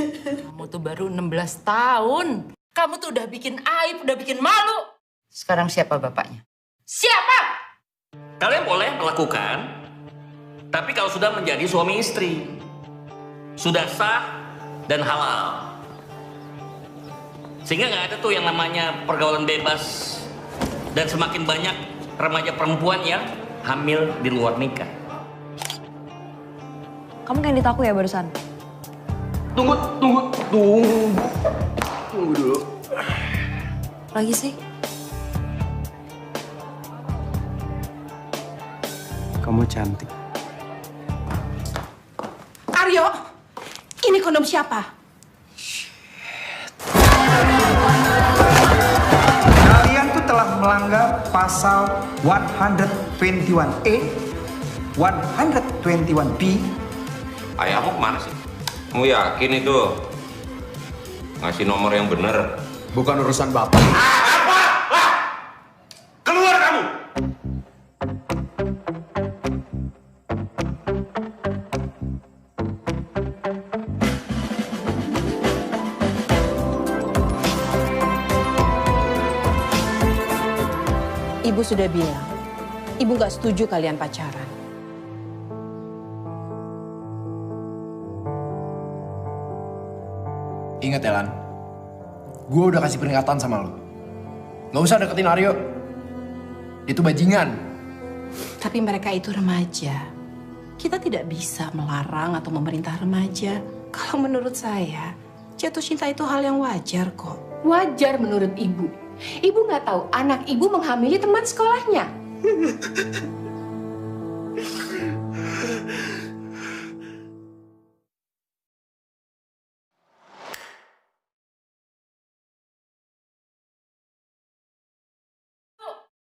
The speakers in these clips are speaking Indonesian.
Kamu tuh baru 16 tahun. Kamu tuh udah bikin aib, udah bikin malu. Sekarang siapa bapaknya? Siapa? Kalian boleh melakukan, tapi kalau sudah menjadi suami istri, sudah sah dan halal. Sehingga nggak ada tuh yang namanya pergaulan bebas dan semakin banyak remaja perempuan yang hamil di luar nikah. Kamu kayak ditaku ya barusan? Tunggu dulu. Lagi sih? Kamu cantik. Aryo, ini kondom siapa? Kalian tuh telah melanggar pasal 121A, 121B. Ayahmu kemana sih? Kamu yakin itu ngasih nomor yang bener? Bukan urusan bapak. Keluar kamu! Ibu sudah bilang, ibu gak setuju kalian pacaran. Ingat ya Lan, gue udah kasih peringatan sama lo. Gak usah deketin Aryo. Itu bajingan. Tapi mereka itu remaja. Kita tidak bisa melarang atau memerintah remaja. Kalau menurut saya, jatuh cinta itu hal yang wajar kok. Wajar menurut ibu. Ibu nggak tahu anak ibu menghamili teman sekolahnya.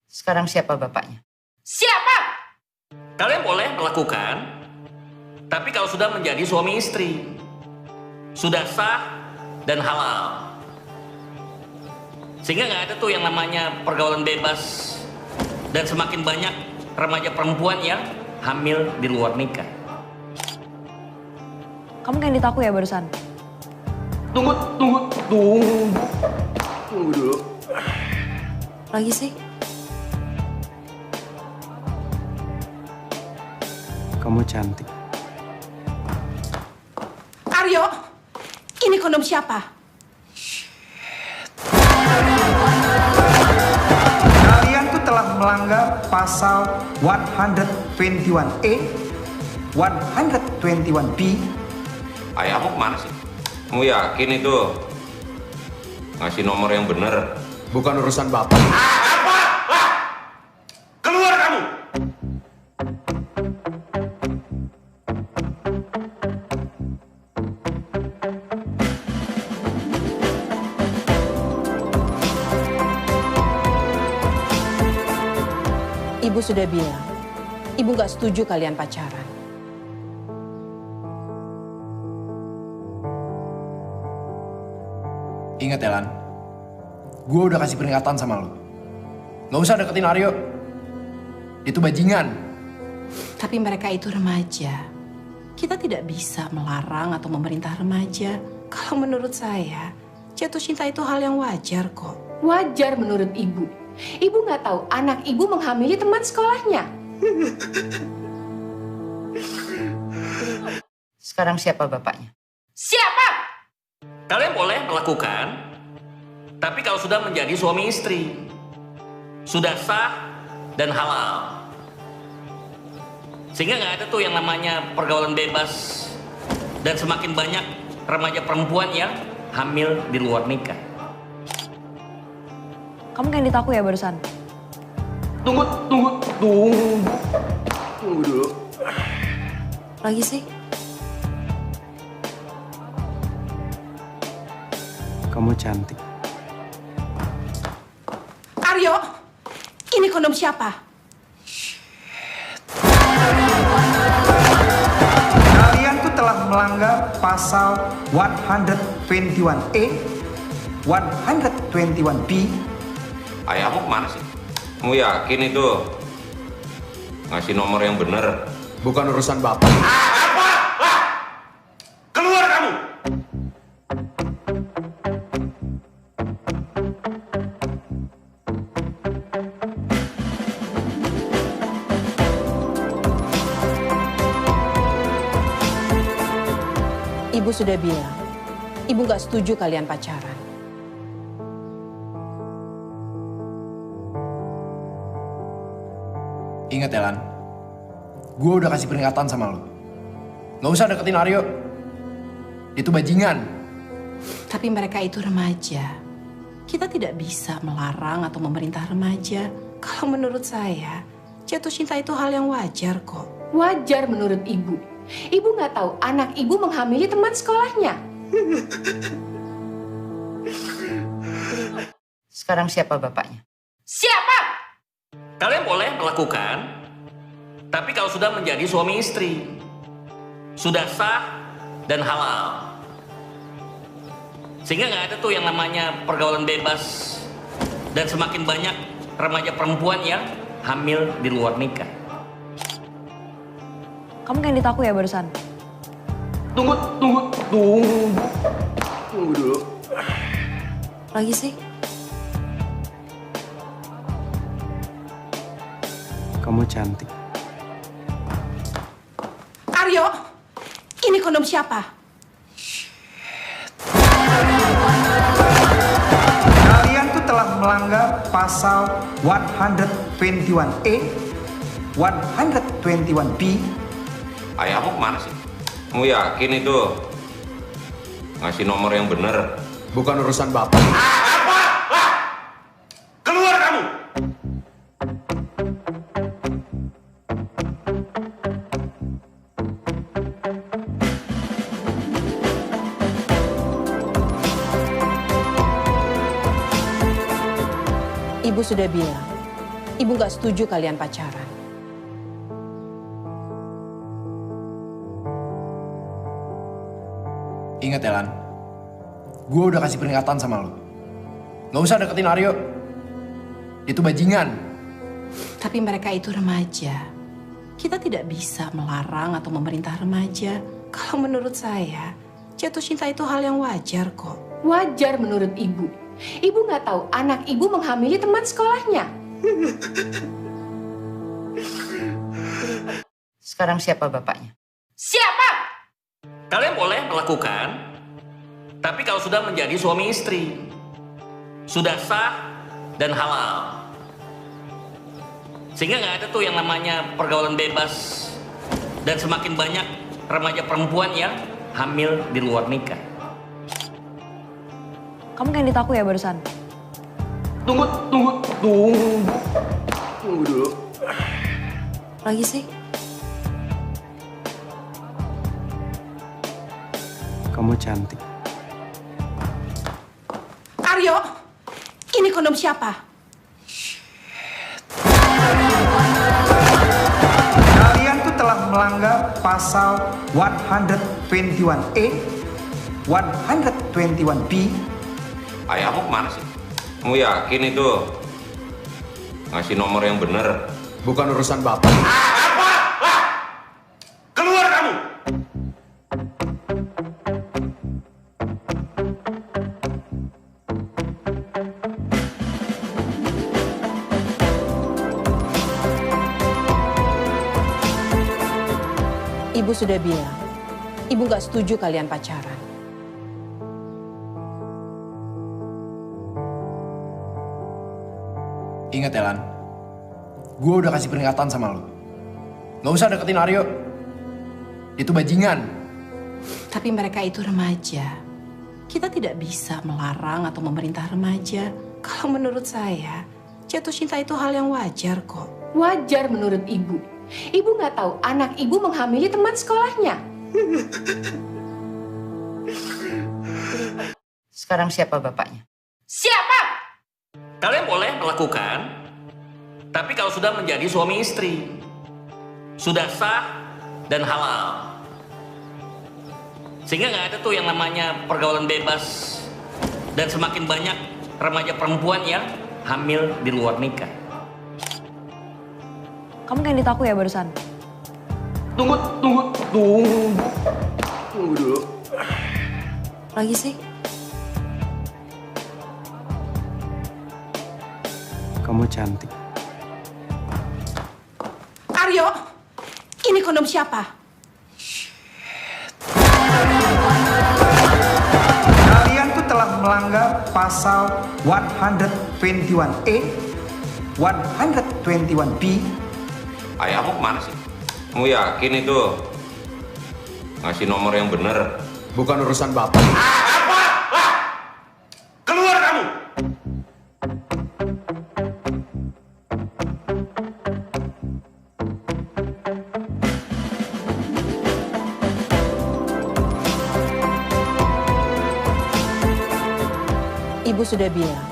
Sekarang siapa bapaknya? Siapa? Kalian boleh melakukan, tapi kalau sudah menjadi suami istri, sudah sah dan halal. Sehingga nggak ada tuh yang namanya pergaulan bebas dan semakin banyak remaja perempuan yang hamil di luar nikah. Kamu kayak ditaku ya barusan? Tunggu dulu. Lagi sih? Kamu cantik. Aryo, ini kondom siapa? Kalian tuh telah melanggar pasal 121A, 121B. Ayahmu kemana sih? Kamu yakin itu ngasih nomor yang bener? Bukan urusan bapak. Keluar kamu! Ibu sudah bilang, ibu gak setuju kalian pacaran. Ingat ya Lan, gue udah kasih peringatan sama lo. Gak usah deketin Aryo. Itu bajingan. Tapi mereka itu remaja. Kita tidak bisa melarang atau memerintah remaja. Kalau menurut saya, jatuh cinta itu hal yang wajar kok. Wajar menurut ibu. Ibu nggak tahu anak ibu menghamili teman sekolahnya. Sekarang siapa bapaknya? Siapa? Kalian boleh melakukan, tapi kalau sudah menjadi suami istri, sudah sah dan halal. Sehingga nggak ada tuh yang namanya pergaulan bebas dan semakin banyak remaja perempuan yang hamil di luar nikah. Kamu kayak ditaku ya barusan? Tunggu dulu. Lagi sih? Kamu cantik. Aryo, ini kondom siapa? Kalian tuh telah melanggar pasal 121A, 121B. Ayahmu kemana sih? Kamu yakin itu ngasih nomor yang bener? Bukan urusan bapak. Keluar kamu! Ibu sudah bilang, Ibu gak setuju kalian pacaran. Ingat ya, Lan. Gue udah kasih peringatan sama lo. Gak usah deketin Aryo. Itu bajingan. Tapi mereka itu remaja. Kita tidak bisa melarang atau memerintah remaja. Kalau menurut saya, jatuh cinta itu hal yang wajar kok. Wajar menurut ibu. Ibu nggak tahu anak ibu menghamili teman sekolahnya. Sekarang siapa bapaknya? Siapa? Kalian boleh melakukan, tapi kalau sudah menjadi suami istri, sudah sah dan halal. Sehingga nggak ada tuh yang namanya pergaulan bebas dan semakin banyak remaja perempuan yang hamil di luar nikah. Kamu kayak ditaku ya barusan? Tunggu dulu. Lagi sih? Kamu cantik. Aryo, ini kondom siapa? Kalian tuh telah melanggar pasal 121A, 121B. Ayahmu kemana sih? Kamu yakin itu ngasih nomor yang bener? Bukan urusan bapak. Keluar kamu! Ibu sudah bilang, Ibu gak setuju kalian pacaran. Ingat ya, Lan. Gue udah kasih peringatan sama lo. Gak usah deketin Aryo. Itu bajingan. Tapi mereka itu remaja. Kita tidak bisa melarang atau memerintah remaja. Kalau menurut saya, jatuh cinta itu hal yang wajar kok. Wajar menurut ibu. Ibu nggak tahu anak ibu menghamili teman sekolahnya. Sekarang siapa bapaknya? Siapa? Kalian boleh melakukan, tapi kalau sudah menjadi suami istri, sudah sah dan halal. Sehingga nggak ada tuh yang namanya pergaulan bebas dan semakin banyak remaja perempuan yang hamil di luar nikah. Kamu kayak ditaku ya barusan? Tunggu dulu. Lagi sih? Kamu cantik. Aryo, ini kondom siapa? Kalian tuh telah melanggar pasal 121A, 121B. Ayahmu kemana sih? Kamu yakin itu ngasih nomor yang bener? Bukan urusan bapak. Keluar kamu! Ibu sudah bilang, Ibu gak setuju kalian pacaran. Ingat ya, Lan. Gue udah kasih peringatan sama lo. Gak usah deketin Aryo. Itu bajingan. Tapi mereka itu remaja. Kita tidak bisa melarang atau memerintah remaja. Kalau menurut saya, jatuh cinta itu hal yang wajar kok. Wajar menurut ibu. Ibu nggak tahu anak ibu menghamili teman sekolahnya. Sekarang siapa bapaknya? Siapa? Kalian boleh melakukan, tapi kalau sudah menjadi suami istri, sudah sah dan halal. Sehingga nggak ada tuh yang namanya pergaulan bebas dan semakin banyak remaja perempuan yang hamil di luar nikah. Kamu kayak ditaku ya barusan? Tunggu dulu. Lagi sih? Kamu cantik. Aryo, ini kondom siapa? melanggar pasal 121A, 121B. Ayahmu kemana sih? Kamu yakin itu ngasih nomor yang bener? Bukan urusan bapak. Keluar kamu! Ibu sudah bilang,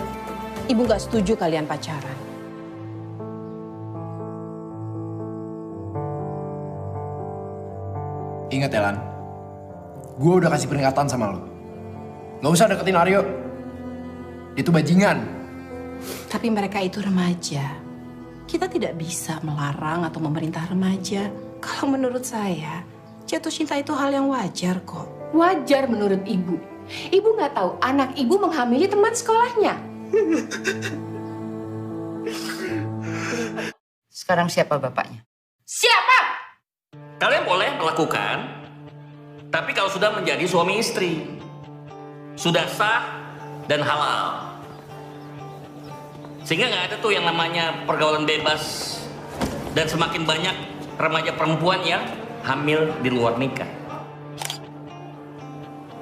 ibu nggak setuju kalian pacaran. Ingat ya, Lan. Gue udah kasih peringatan sama lo. Gak usah deketin Aryo. Itu bajingan. Tapi mereka itu remaja. Kita tidak bisa melarang atau memerintah remaja. Kalau menurut saya, jatuh cinta itu hal yang wajar kok. Wajar menurut ibu. Ibu nggak tahu anak ibu menghamili teman sekolahnya. Sekarang siapa bapaknya? Siapa? Kalian boleh melakukan, tapi kalau sudah menjadi suami istri, sudah sah dan halal. Sehingga nggak ada tuh yang namanya pergaulan bebas dan semakin banyak remaja perempuan yang hamil di luar nikah.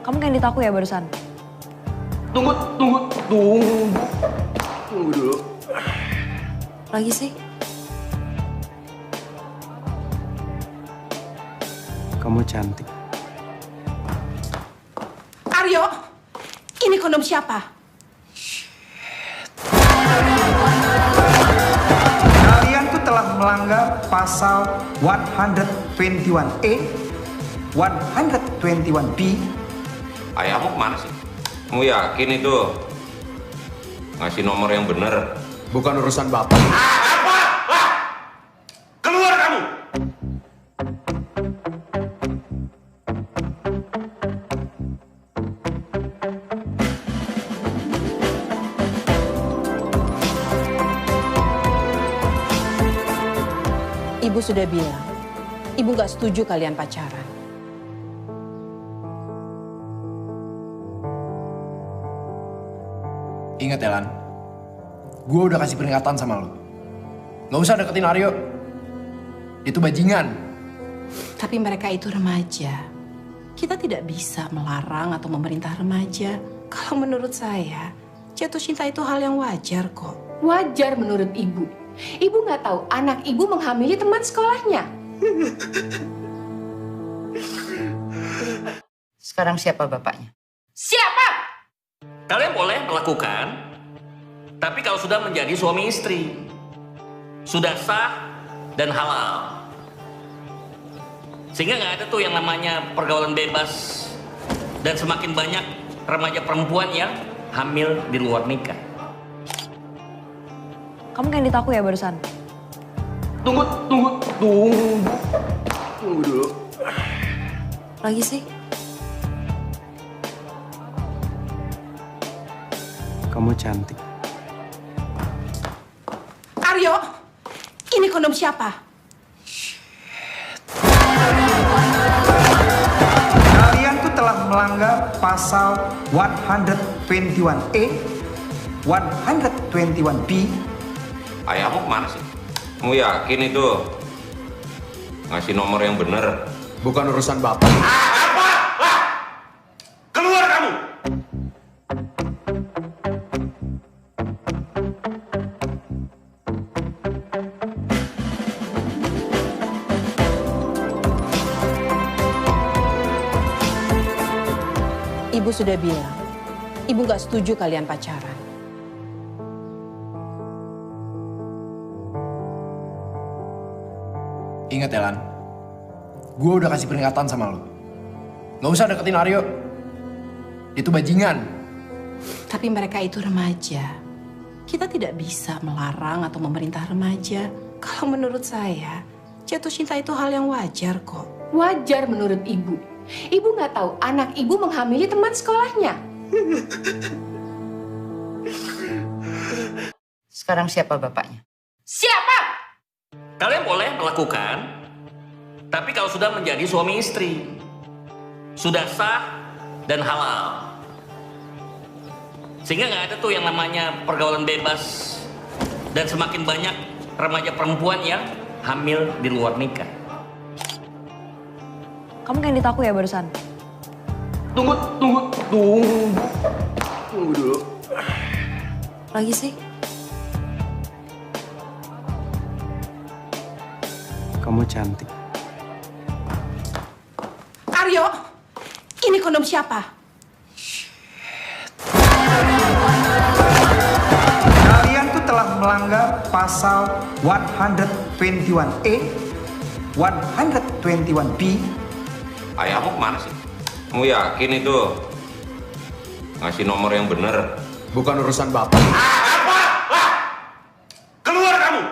Kamu kayak ditaku ya barusan? Tunggu dulu. Lagi sih? Kamu cantik. Aryo, ini kondom siapa? Kalian tuh telah melanggar pasal 121A, 121B. Ayahmu kemana sih? Kamu yakin itu ngasih nomor yang bener? Bukan urusan bapak. Keluar kamu! Ibu sudah bilang, ibu nggak setuju kalian pacaran. Ingat ya, Lan. Gue udah kasih peringatan sama lo. Gak usah deketin Aryo. Itu bajingan. Tapi mereka itu remaja. Kita tidak bisa melarang atau memerintah remaja. Kalau menurut saya, jatuh cinta itu hal yang wajar kok. Wajar menurut ibu. Ibu nggak tahu anak ibu menghamili teman sekolahnya. Sekarang siapa bapaknya? Siapa? Kalian boleh melakukan, tapi kalau sudah menjadi suami istri, sudah sah dan halal. Sehingga nggak ada tuh yang namanya pergaulan bebas dan semakin banyak remaja perempuan yang hamil di luar nikah. Kamu kayak ditaku ya barusan? Tunggu dulu. Lagi sih? Kamu cantik. Aryo, ini kondom siapa? Kalian tuh telah melanggar pasal 121A, 121B. Ayahmu kemana sih? Kamu yakin itu ngasih nomor yang bener? Bukan urusan bapak. Keluar kamu! Ibu sudah bilang, ibu nggak setuju kalian pacaran. Ingat ya, Lan. Gue udah kasih peringatan sama lo. Gak usah deketin Aryo. Itu bajingan. Tapi mereka itu remaja. Kita tidak bisa melarang atau memerintah remaja. Kalau menurut saya, jatuh cinta itu hal yang wajar kok. Wajar menurut ibu. Ibu nggak tahu anak ibu menghamili teman sekolahnya. Sekarang siapa bapaknya? Siapa? Kalian boleh melakukan, tapi kalau sudah menjadi suami istri, sudah sah dan halal. Sehingga nggak ada tuh yang namanya pergaulan bebas. Dan semakin banyak remaja perempuan yang hamil di luar nikah. Kamu kayak ditaku ya barusan? Tunggu dulu. Lagi sih? Kamu cantik. Aryo, ini kondom siapa? Kalian tuh telah melanggar pasal 121A, 121B. Ayahmu kemana sih? Kamu yakin itu ngasih nomor yang bener? Bukan urusan bapak. Keluar kamu!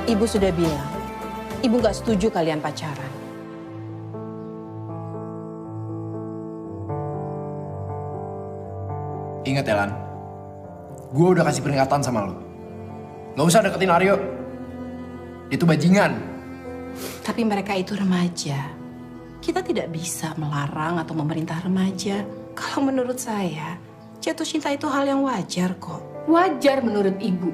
Ibu sudah bilang, ibu nggak setuju kalian pacaran. Ingat ya Lan, gue udah kasih peringatan sama lo. Gak usah deketin Aryo. Itu bajingan. Tapi mereka itu remaja. Kita tidak bisa melarang atau memerintah remaja. Kalau menurut saya, jatuh cinta itu hal yang wajar kok. Wajar menurut ibu.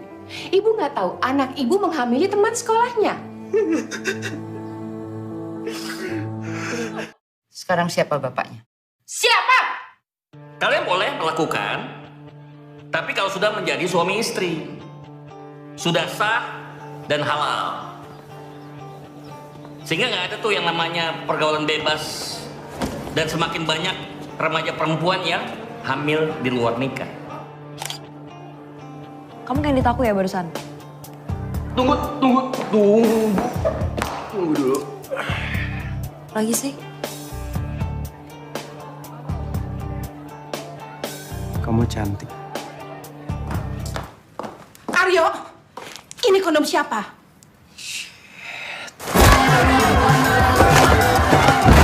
Ibu nggak tahu anak ibu menghamili teman sekolahnya. Sekarang siapa bapaknya? Siapa? Kalian boleh melakukan, tapi kalau sudah menjadi suami istri, sudah sah dan halal. Sehingga nggak ada tuh yang namanya pergaulan bebas. Dan semakin banyak remaja perempuan yang hamil di luar nikah. Kamu kayak ditaku ya barusan? Tunggu dulu. Lagi sih? Kamu cantik. Aryo, ini kondom siapa?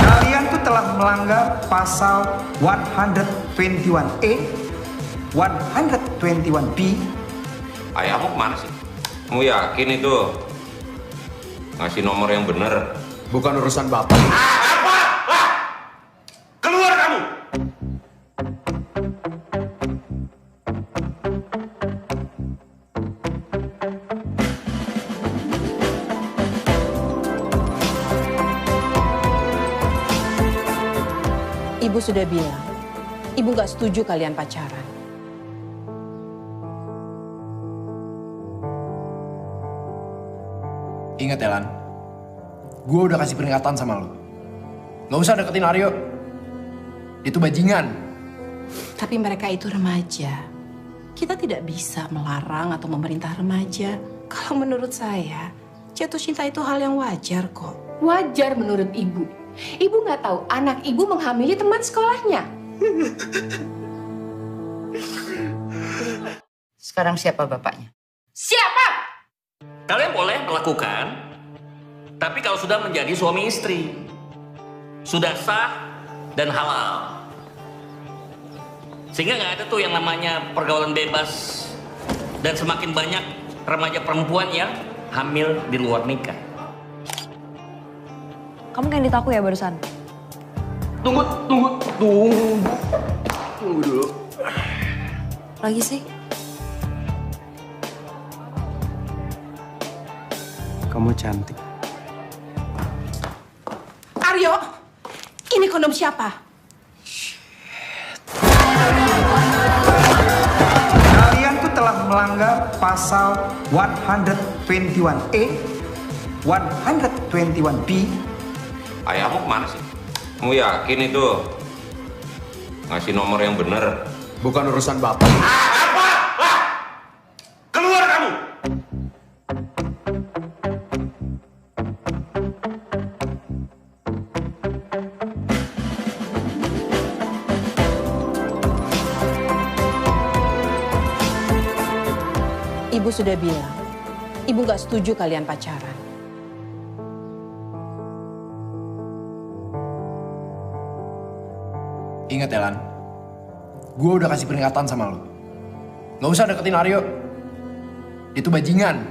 Kalian tuh telah melanggar pasal 121A, 121B. Ayahmu kemana sih? Kamu yakin itu ngasih nomor yang bener? Bukan urusan bapak. Keluar kamu! Ibu sudah bilang, ibu nggak setuju kalian pacaran. Ingat ya Lan, gue udah kasih peringatan sama lo. Gak usah deketin Aryo. Itu bajingan. Tapi mereka itu remaja. Kita tidak bisa melarang atau memerintah remaja. Kalau menurut saya, jatuh cinta itu hal yang wajar kok. Wajar menurut ibu. Ibu nggak tahu anak ibu menghamili teman sekolahnya. Sekarang siapa bapaknya? Siapa? Kalian boleh melakukan, tapi kalau sudah menjadi suami istri, sudah sah dan halal. Sehingga nggak ada tuh yang namanya pergaulan bebas. Dan semakin banyak remaja perempuan yang hamil di luar nikah. Kamu kayak ditaku ya barusan? Tunggu dulu. Lagi sih? Kamu cantik. Aryo, ini kondom siapa? Kalian tuh telah melanggar pasal 121A, 121B. Ayahmu kemana sih? Kamu yakin itu ngasih nomor yang bener? Bukan urusan bapak. Keluar kamu! Ibu sudah bilang, ibu nggak setuju kalian pacaran. Ingat ya Lan, gue udah kasih peringatan sama lo. Nggak usah deketin Aryo. Itu bajingan.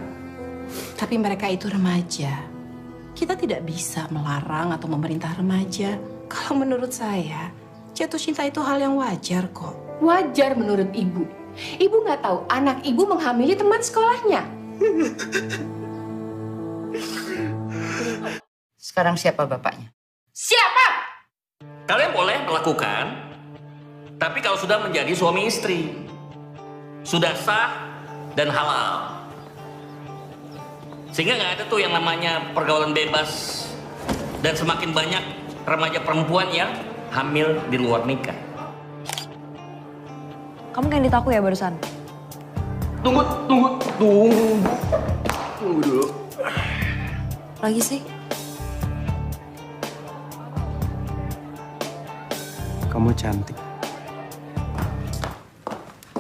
Tapi mereka itu remaja. Kita tidak bisa melarang atau memerintah remaja. Kalau menurut saya, jatuh cinta itu hal yang wajar kok. Wajar menurut ibu. Ibu nggak tahu anak ibu menghamili teman sekolahnya. Sekarang siapa bapaknya? Siapa? Kalian boleh melakukan, tapi kalau sudah menjadi suami istri, sudah sah dan halal. Sehingga nggak ada tuh yang namanya pergaulan bebas dan semakin banyak remaja perempuan yang hamil di luar nikah. Kamu ngedit aku ya barusan? Tunggu dulu. Lagi sih? Kamu cantik.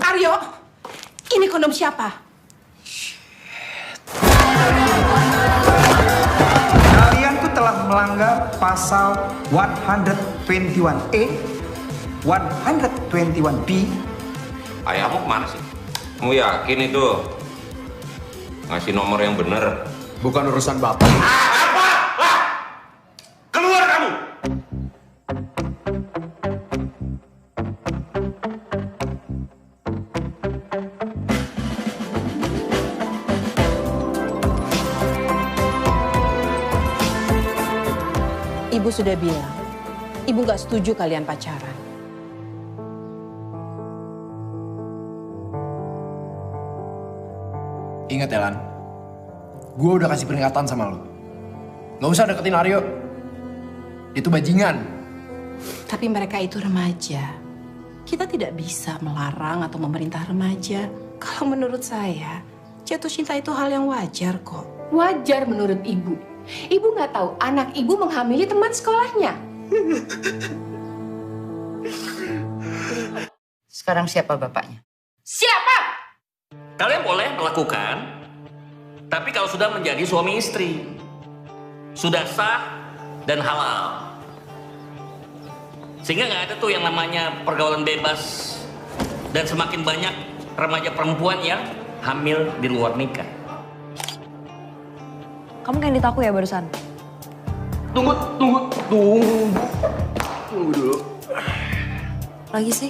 Aryo, ini kondom siapa? Kalian tuh telah melanggar pasal 121A, 121B. Ayahmu kemana sih? Kamu yakin itu ngasih nomor yang bener? Bukan urusan bapak. Keluar kamu! Ibu sudah bilang, ibu gak setuju kalian pacaran. Ingat ya Lan, gue udah kasih peringatan sama lo. Nggak usah deketin Aryo. Itu bajingan. Tapi mereka itu remaja. Kita tidak bisa melarang atau memerintah remaja. Kalau menurut saya, jatuh cinta itu hal yang wajar kok. Wajar menurut ibu. Ibu nggak tahu anak ibu menghamili teman sekolahnya. Sekarang siapa bapaknya? Siapa? Kalian boleh melakukan, tapi kalau sudah menjadi suami istri, sudah sah dan halal. Sehingga nggak ada tuh yang namanya pergaulan bebas dan semakin banyak remaja perempuan yang hamil di luar nikah. Kamu ngedit aku ya barusan? Tunggu dulu. Lagi sih?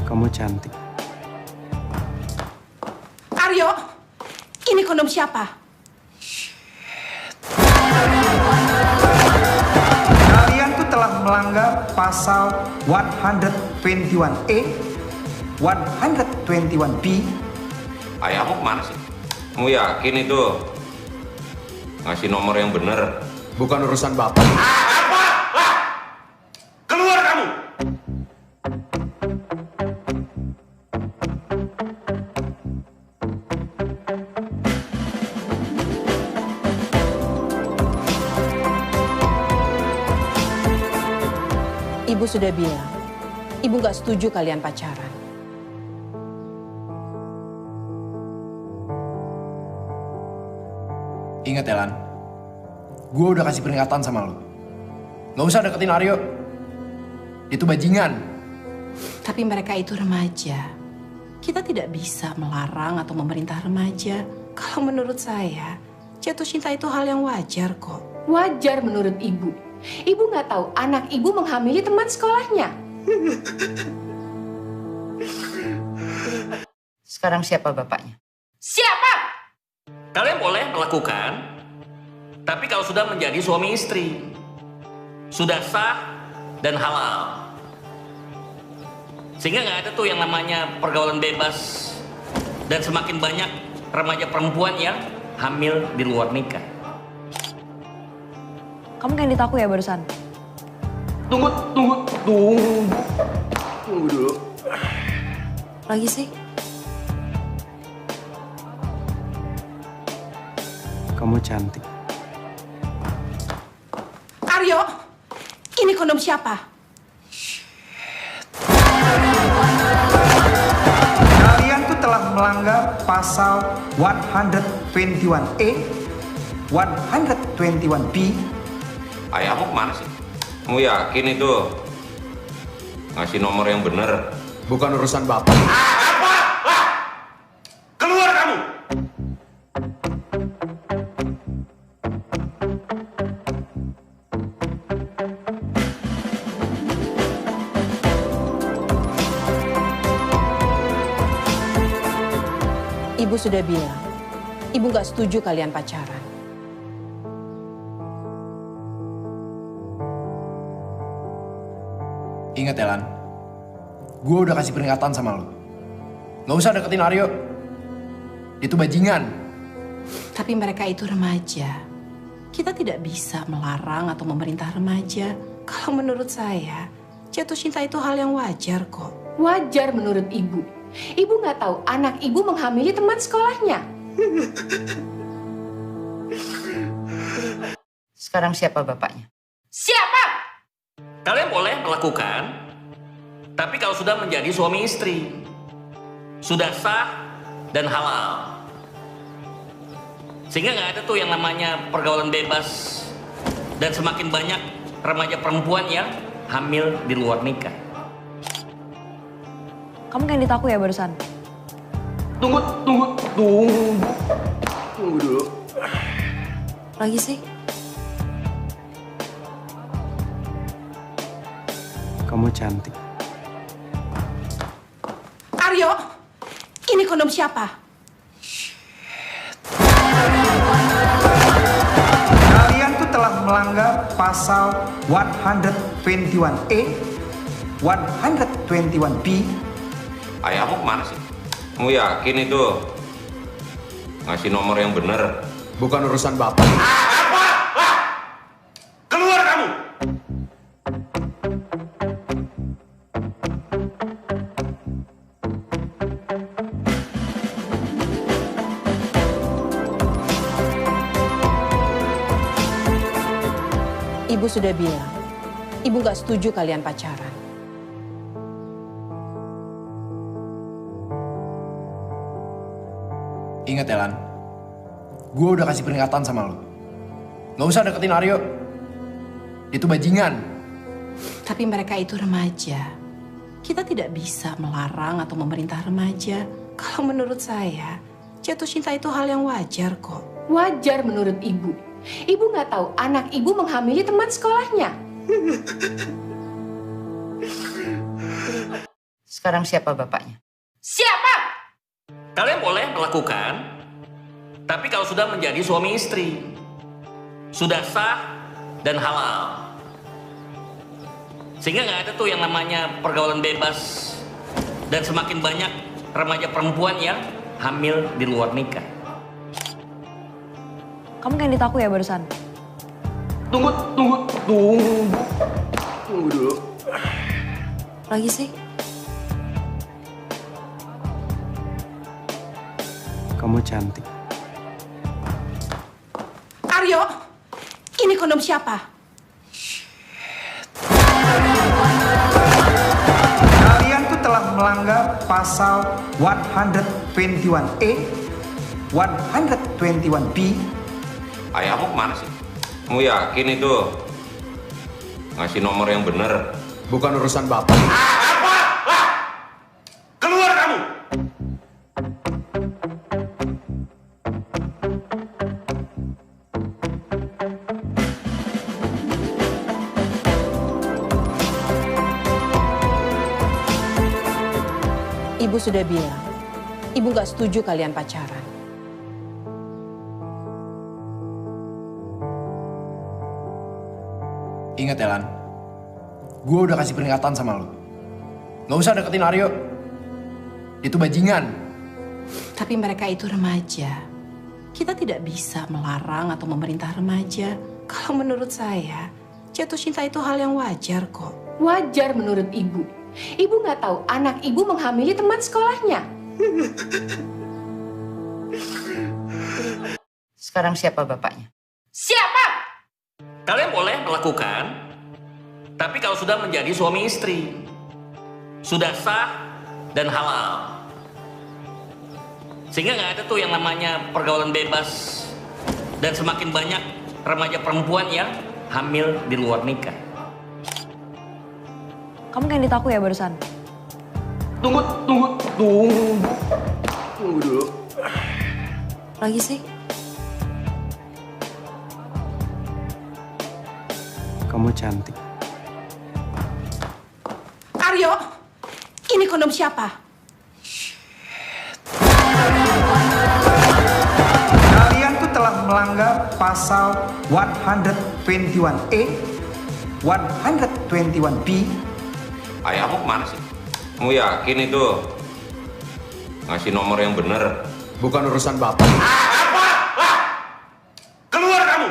Kamu cantik. Aryo, ini kondom siapa? Kalian tuh telah melanggar pasal 121A, 121B. Ayahmu kemana sih? Kamu yakin itu ngasih nomor yang bener? Bukan urusan bapak. Keluar kamu! Ibu sudah bilang, ibu gak setuju kalian pacaran. Ingat ya Lan, gue udah kasih peringatan sama lo. Nggak usah deketin Aryo. Itu bajingan. Tapi mereka itu remaja. Kita tidak bisa melarang atau memerintah remaja. Kalau menurut saya, jatuh cinta itu hal yang wajar kok. Wajar menurut ibu. Ibu nggak tahu anak ibu menghamili teman sekolahnya. Sekarang siapa bapaknya? Siapa? Kalian boleh melakukan, tapi kalau sudah menjadi suami istri, sudah sah dan halal. Sehingga nggak ada tuh yang namanya pergaulan bebas dan semakin banyak remaja perempuan yang hamil di luar nikah. Kamu ngedit aku ya barusan? Tunggu dulu. Lagi sih? Kamu cantik. Aryo, ini kondom siapa? Kalian tuh telah melanggar pasal 121A, 121B. Ayahmu kemana sih? Kamu yakin itu ngasih nomor yang bener. Bukan urusan bapak. Keluar kamu! Ibu sudah bilang, ibu nggak setuju kalian pacaran. Ingat ya, Lan. Gue udah kasih peringatan sama lo. Gak usah deketin Aryo. Itu bajingan. Tapi mereka itu remaja. Kita tidak bisa melarang atau memerintah remaja. Kalau menurut saya, jatuh cinta itu hal yang wajar kok. Wajar menurut ibu. Ibu nggak tahu anak ibu menghamili teman sekolahnya. Sekarang siapa bapaknya? Siapa? Kalian boleh melakukan, tapi kalau sudah menjadi suami istri, sudah sah dan halal. Sehingga nggak ada tuh yang namanya pergaulan bebas dan semakin banyak remaja perempuan yang hamil di luar nikah. Kamu kayak ditaku ya barusan? Tunggu dulu. Lagi sih? Kamu cantik. Aryo, ini kondom siapa? Kalian tuh telah melanggar pasal 121A, 121B. Ayahmu kemana sih? Kamu yakin itu ngasih nomor yang bener? Bukan urusan bapak. Keluar kamu! Ibu sudah bilang, ibu nggak setuju kalian pacaran. Ingat ya, Lan. Gue udah kasih peringatan sama lo. Gak usah deketin Aryo. Itu bajingan. Tapi mereka itu remaja. Kita tidak bisa melarang atau memerintah remaja. Kalau menurut saya, jatuh cinta itu hal yang wajar kok. Wajar menurut ibu. Ibu nggak tahu anak ibu menghamili teman sekolahnya. Sekarang siapa bapaknya? Siapa? Kalian boleh melakukan, tapi kalau sudah menjadi suami istri, sudah sah dan halal. Sehingga nggak ada tuh yang namanya pergaulan bebas dan semakin banyak remaja perempuan yang hamil di luar nikah. Kamu kayak ditaku ya barusan? Tunggu dulu. Lagi sih? Kamu cantik. Aryo, ini kondom siapa? Kalian tuh telah melanggar pasal 121A, 121B. Ayahmu kemana sih? Kamu yakin itu ngasih nomor yang bener? Bukan urusan bapak. Keluar kamu! Ibu sudah bilang, ibu nggak setuju kalian pacaran. Ingat ya, Lan. Gue udah kasih peringatan sama lo. Gak usah deketin Aryo. Itu bajingan. Tapi mereka itu remaja. Kita tidak bisa melarang atau memerintah remaja. Kalau menurut saya, jatuh cinta itu hal yang wajar kok. Wajar menurut ibu. Ibu nggak tahu anak ibu menghamili teman sekolahnya. Sekarang siapa bapaknya? Siapa? Kalian boleh melakukan, tapi kalau sudah menjadi suami istri, sudah sah dan halal. Sehingga nggak ada tuh yang namanya pergaulan bebas dan semakin banyak remaja perempuan yang hamil di luar nikah. Kamu kayak ditaku ya barusan? Tunggu dulu. Lagi sih? Kamu cantik. Aryo, ini kondom siapa? Kalian tuh telah melanggar pasal 121A, 121B. Ayahmu kemana sih? Kamu yakin itu ngasih nomor yang bener? Bukan urusan bapak. Keluar kamu!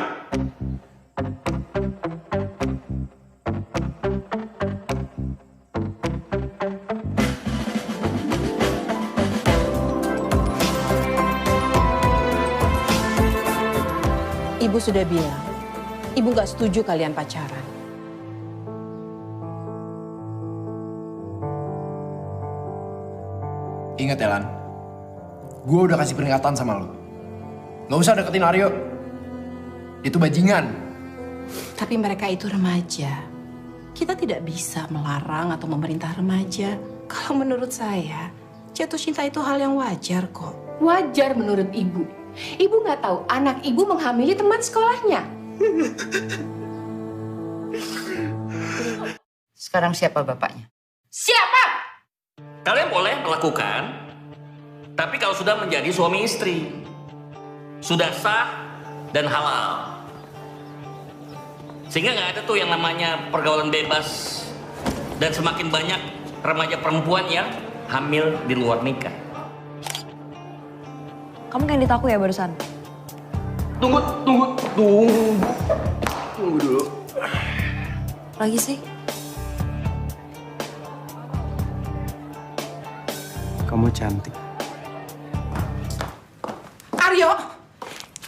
Ibu sudah bilang, ibu gak setuju kalian pacaran. Ingat ya, Lan. Gue udah kasih peringatan sama lo. Gak usah deketin Aryo. Itu bajingan. Tapi mereka itu remaja. Kita tidak bisa melarang atau memerintah remaja. Kalau menurut saya, jatuh cinta itu hal yang wajar kok. Wajar menurut ibu. Ibu nggak tahu anak ibu menghamili teman sekolahnya. Sekarang siapa bapaknya? Siapa? Kalian boleh melakukan, tapi kalau sudah menjadi suami istri, sudah sah dan halal. Sehingga nggak ada tuh yang namanya pergaulan bebas dan semakin banyak remaja perempuan yang hamil di luar nikah. Kamu kayak ditaku ya barusan? Tunggu dulu. Lagi sih? Kamu cantik. Aryo,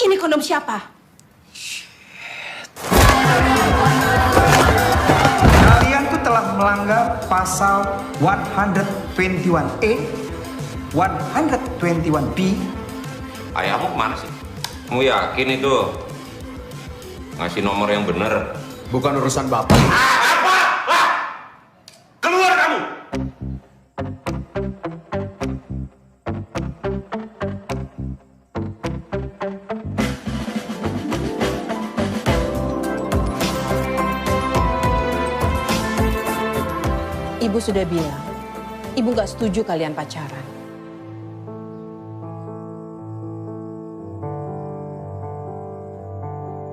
ini kondom siapa? Kalian tuh telah melanggar pasal 121A, 121B. Ayahmu kemana sih? Kamu yakin itu ngasih nomor yang bener? Bukan urusan bapak. Keluar kamu! Ibu sudah bilang, ibu gak setuju kalian pacaran.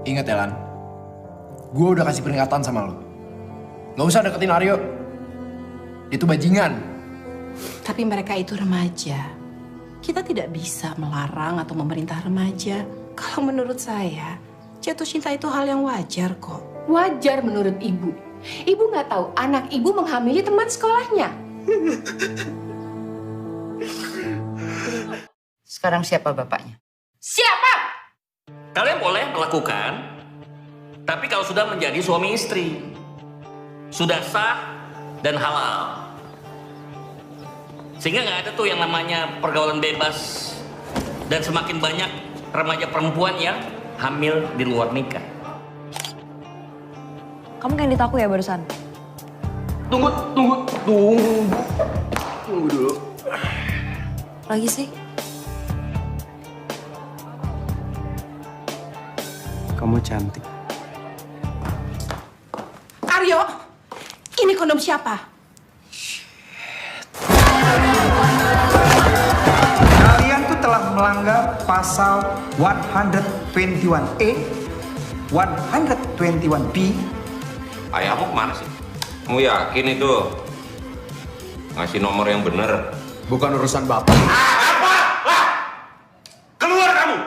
Ingat ya, Lan. Gue udah kasih peringatan sama lo. Gak usah deketin Aryo. Itu bajingan. Tapi mereka itu remaja. Kita tidak bisa melarang atau memerintah remaja. Kalau menurut saya, jatuh cinta itu hal yang wajar kok. Wajar menurut ibu. Ibu nggak tahu anak ibu menghamili teman sekolahnya. Sekarang siapa bapaknya? Siapa? Kalian boleh melakukan, tapi kalau sudah menjadi suami istri, sudah sah dan halal. Sehingga nggak ada tuh yang namanya pergaulan bebas dan semakin banyak remaja perempuan yang hamil di luar nikah. Kamu kayak ditaku ya barusan? Tunggu dulu. Lagi sih? Kamu cantik. Aryo, ini kondom siapa? Kalian tuh telah melanggar pasal 121A, 121B. Ayahmu kemana sih? Kamu yakin itu ngasih nomor yang bener? Bukan urusan bapak. Keluar kamu!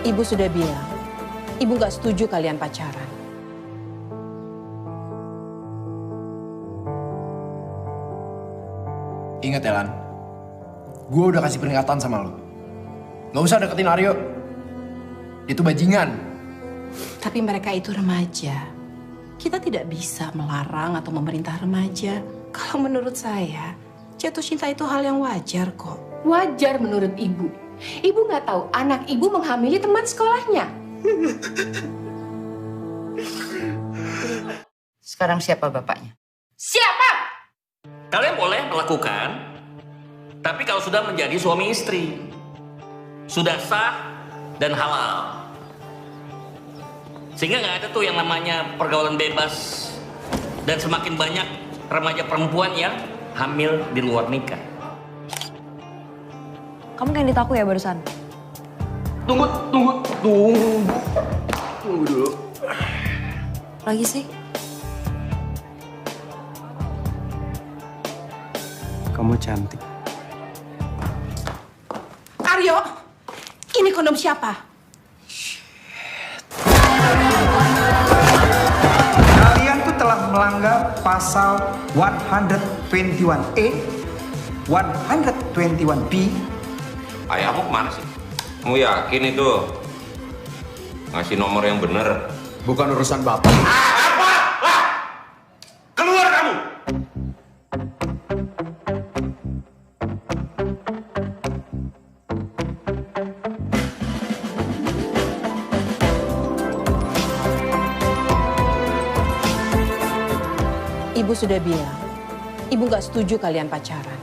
Ibu sudah bilang, ibu gak setuju kalian pacaran. Ingat ya, Lan. Gue udah kasih peringatan sama lo. Gak usah deketin Aryo. Itu bajingan. Tapi mereka itu remaja. Kita tidak bisa melarang atau memerintah remaja. Kalau menurut saya, jatuh cinta itu hal yang wajar kok. Wajar menurut ibu. Ibu nggak tahu anak ibu menghamili teman sekolahnya. Sekarang siapa bapaknya? Siapa? Kalian boleh melakukan, tapi kalau sudah menjadi suami istri, sudah sah dan halal. Sehingga nggak ada tuh yang namanya pergaulan bebas dan semakin banyak remaja perempuan yang hamil di luar nikah. Kamu kayak ditaku ya barusan? Tunggu dulu. Lagi sih? Kamu cantik. Aryo, ini kondom siapa? Kalian tuh telah melanggar pasal 121A, 121B. Ayahmu kemana sih? Kamu yakin itu ngasih nomor yang bener? Bukan urusan bapak. Keluar kamu! Ibu sudah bilang, ibu nggak setuju kalian pacaran.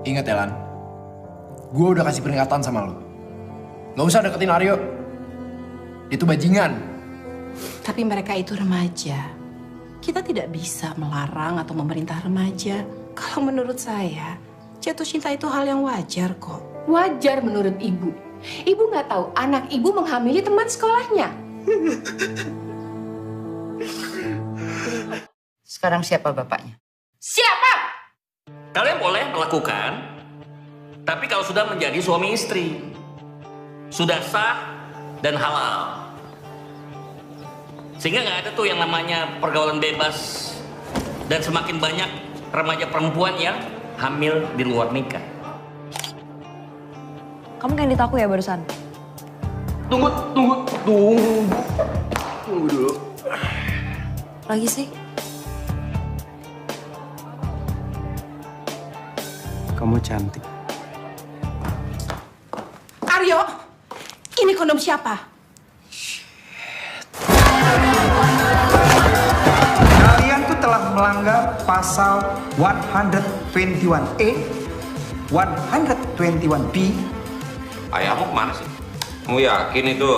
Ingat ya, Lan. Gue udah kasih peringatan sama lo. Gak usah deketin Aryo. Itu bajingan. Tapi mereka itu remaja. Kita tidak bisa melarang atau memerintah remaja. Kalau menurut saya, jatuh cinta itu hal yang wajar kok. Wajar menurut ibu. Ibu nggak tahu anak ibu menghamili teman sekolahnya. Sekarang siapa bapaknya? Siapa? Kalian boleh melakukan, tapi kalau sudah menjadi suami istri, sudah sah dan halal. Sehingga nggak ada tuh yang namanya pergaulan bebas dan semakin banyak remaja perempuan yang hamil di luar nikah. Kamu kayak ditaku ya barusan? Tunggu dulu. Lagi sih? Kamu cantik. Aryo, ini kondom siapa? Kalian tuh telah melanggar pasal 121A, 121B. Ayahmu kemana sih? Kamu yakin itu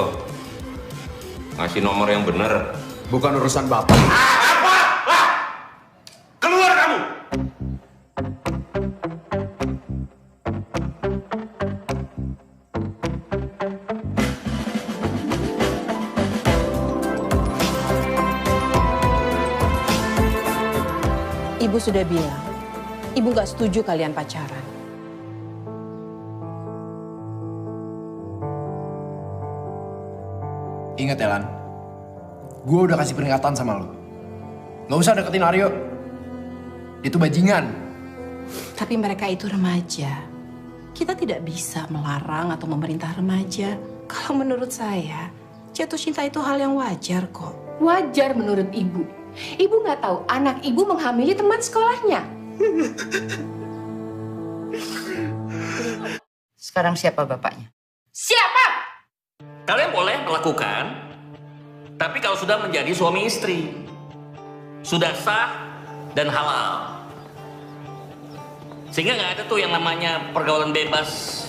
ngasih nomor yang bener? Bukan urusan bapak. Keluar kamu! Ibu sudah bilang, ibu nggak setuju kalian pacaran. Ingat ya, Lan. Gue udah kasih peringatan sama lo. Gak usah deketin Aryo. Itu bajingan. Tapi mereka itu remaja. Kita tidak bisa melarang atau memerintah remaja. Kalau menurut saya, jatuh cinta itu hal yang wajar kok. Wajar menurut ibu. Ibu nggak tahu anak ibu menghamili teman sekolahnya. Sekarang siapa bapaknya? Siapa? Kalian boleh melakukan, tapi kalau sudah menjadi suami istri, sudah sah dan halal. Sehingga nggak ada tuh yang namanya pergaulan bebas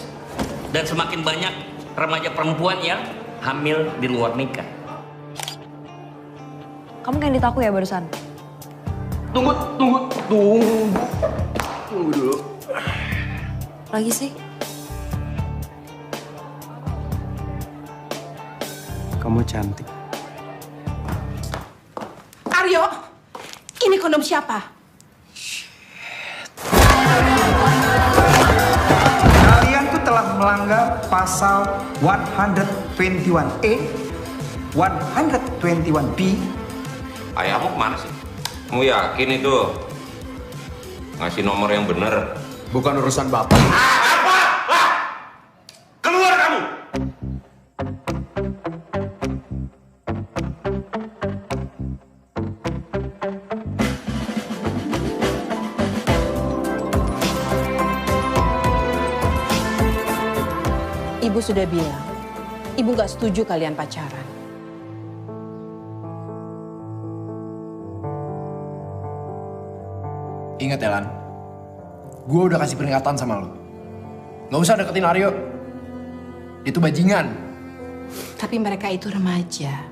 dan semakin banyak remaja perempuan yang hamil di luar nikah. Kamu kayak ditaku ya barusan? Tunggu dulu. Lagi sih? Kamu cantik. Aryo, ini kondom siapa? Kalian tuh telah melanggar pasal 121A, 121B. Ayahmu kemana sih? Kamu yakin itu ngasih nomor yang bener? Bukan urusan bapak. Keluar kamu! Ibu sudah bilang, Ibu gak setuju kalian pacaran. Ingat ya, Lan. Gue udah kasih peringatan sama lo. Gak usah deketin Aryo. Itu bajingan. Tapi mereka itu remaja.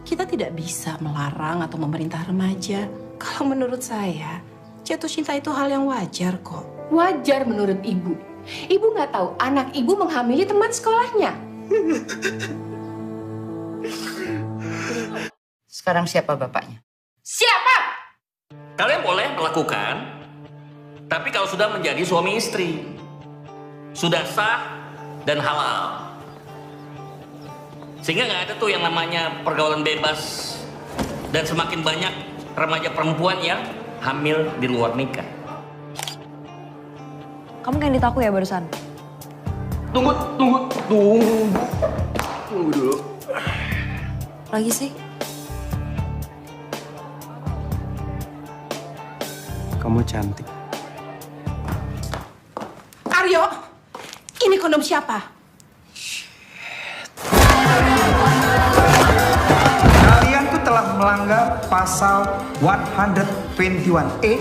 Kita tidak bisa melarang atau memerintah remaja. Kalau menurut saya, jatuh cinta itu hal yang wajar kok. Wajar menurut ibu. Ibu nggak tahu anak ibu menghamili teman sekolahnya. Sekarang siapa bapaknya? Siapa? Kalian boleh melakukan, tapi kalau sudah menjadi suami istri, sudah sah dan halal. Sehingga nggak ada tuh yang namanya pergaulan bebas dan semakin banyak remaja perempuan yang hamil di luar nikah. Kamu kayak ditaku ya barusan? Tunggu dulu. Lagi sih? Kamu cantik. Aryo, ini kondom siapa? Kalian tuh telah melanggar pasal 121A,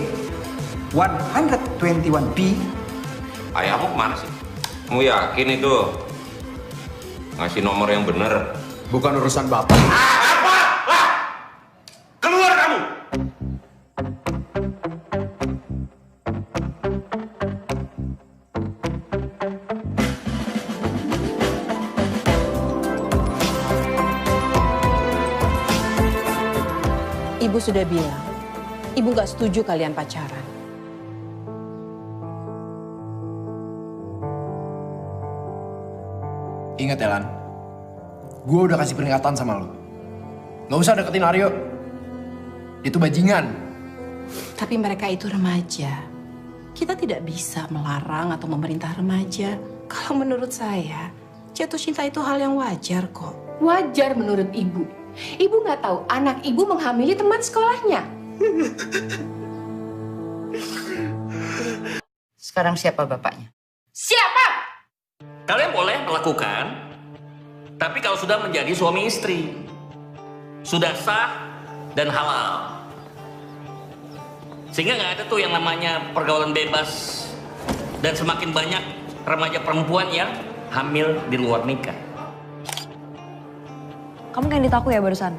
121B. Ayahmu kemana sih? Kamu yakin itu ngasih nomor yang bener? Bukan urusan bapak. Keluar kamu! Ibu sudah bilang, Ibu gak setuju kalian pacaran. Ingat ya, Lan. Gue udah kasih peringatan sama lo. Gak usah deketin Aryo. Itu bajingan. Tapi mereka itu remaja. Kita tidak bisa melarang atau memerintah remaja. Kalau menurut saya, jatuh cinta itu hal yang wajar kok. Wajar menurut ibu. Ibu nggak tahu anak ibu menghamili teman sekolahnya. Sekarang siapa bapaknya? Siapa? Kalian boleh melakukan, tapi kalau sudah menjadi suami istri, sudah sah dan halal. Sehingga nggak ada tuh yang namanya pergaulan bebas dan semakin banyak remaja perempuan yang hamil di luar nikah. Kamu kayak ditaku ya barusan?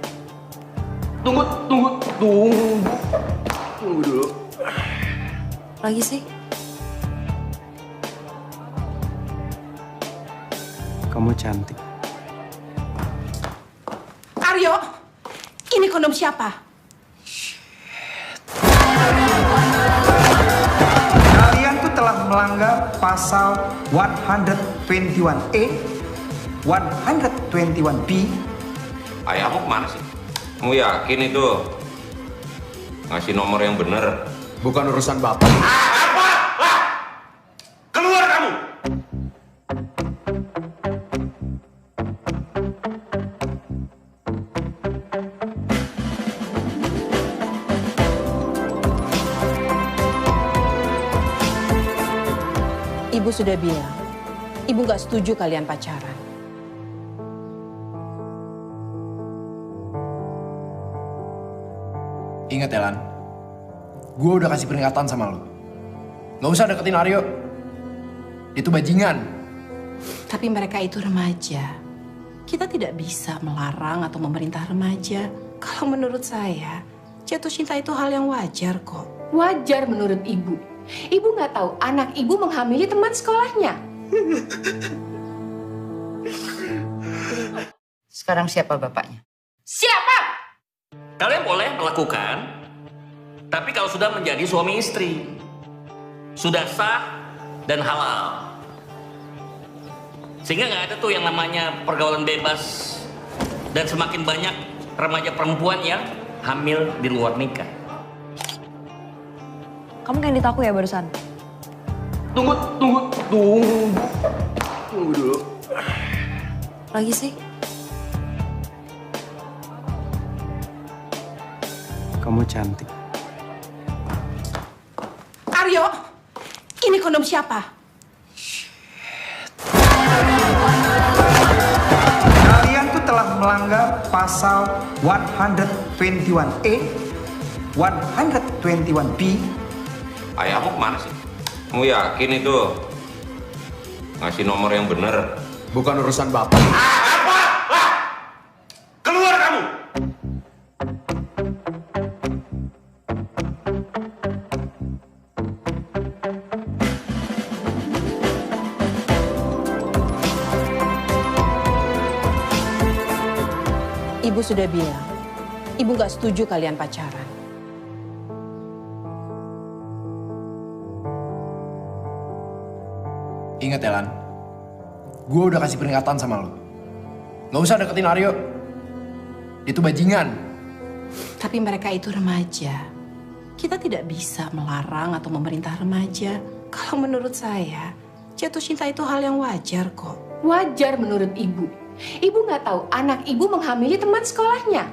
Tunggu dulu. Lagi sih? Kamu cantik. Aryo, ini kondom siapa? Kalian tuh telah melanggar pasal 121A, 121B. Ayahmu kemana sih? Kamu yakin itu ngasih nomor yang bener? Bukan urusan bapak. Keluar kamu! Ibu sudah bilang, Ibu gak setuju kalian pacaran. Ingat ya, Lan. Gue udah kasih peringatan sama lo. Gak usah deketin Aryo. Itu bajingan. Tapi mereka itu remaja. Kita tidak bisa melarang atau memerintah remaja. Kalau menurut saya, jatuh cinta itu hal yang wajar kok. Wajar menurut ibu. Ibu nggak tahu anak ibu menghamili teman sekolahnya. Sekarang siapa bapaknya? Siapa? Kalian boleh melakukan, tapi kalau sudah menjadi suami istri, sudah sah dan halal. Sehingga nggak ada tuh yang namanya pergaulan bebas dan semakin banyak remaja perempuan yang hamil di luar nikah. Kamu kayak ditaku ya barusan? Tunggu dulu. Lagi sih? Kamu cantik. Aryo, ini kondom siapa? melanggar pasal 121A, 121B. Ayahmu kemana sih? Kamu yakin itu ngasih nomor yang bener? Bukan urusan bapak. Keluar kamu! Ibu sudah bilang, ibu nggak setuju kalian pacaran. Ingat ya, Lan. Gue udah kasih peringatan sama lo. Gak usah deketin Aryo. Itu bajingan. Tapi mereka itu remaja. Kita tidak bisa melarang atau memerintah remaja. Kalau menurut saya, jatuh cinta itu hal yang wajar kok. Wajar menurut ibu. Ibu nggak tahu anak ibu menghamili teman sekolahnya.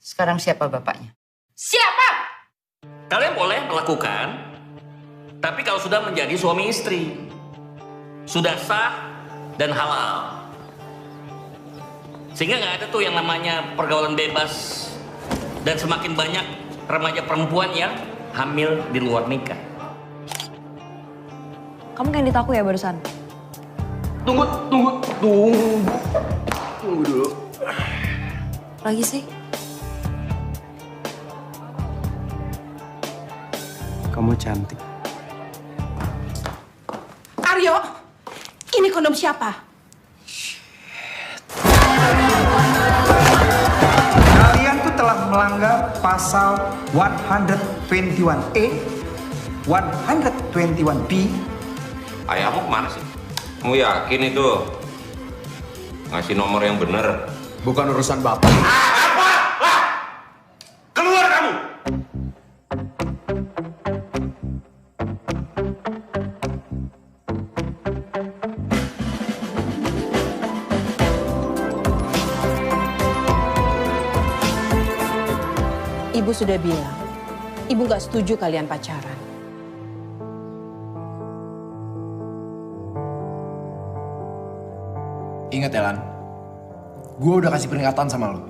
Sekarang siapa bapaknya? Siapa? Kalian boleh melakukan, tapi kalau sudah menjadi suami istri, sudah sah dan halal. Sehingga nggak ada tuh yang namanya pergaulan bebas, dan semakin banyak remaja perempuan yang hamil di luar nikah. Kamu kayak edit aku ya barusan? Tunggu dulu. Lagi sih? Kamu cantik. Aryo, ini kondom siapa? Kalian tuh telah melanggar pasal 121A, 121B. Ayahmu kemana sih? Kamu yakin itu ngasih nomor yang bener? Bukan urusan bapak. Keluar kamu! Ibu sudah bilang, ibu nggak setuju kalian pacaran. Ingat ya, Lan. Gue udah kasih peringatan sama lo.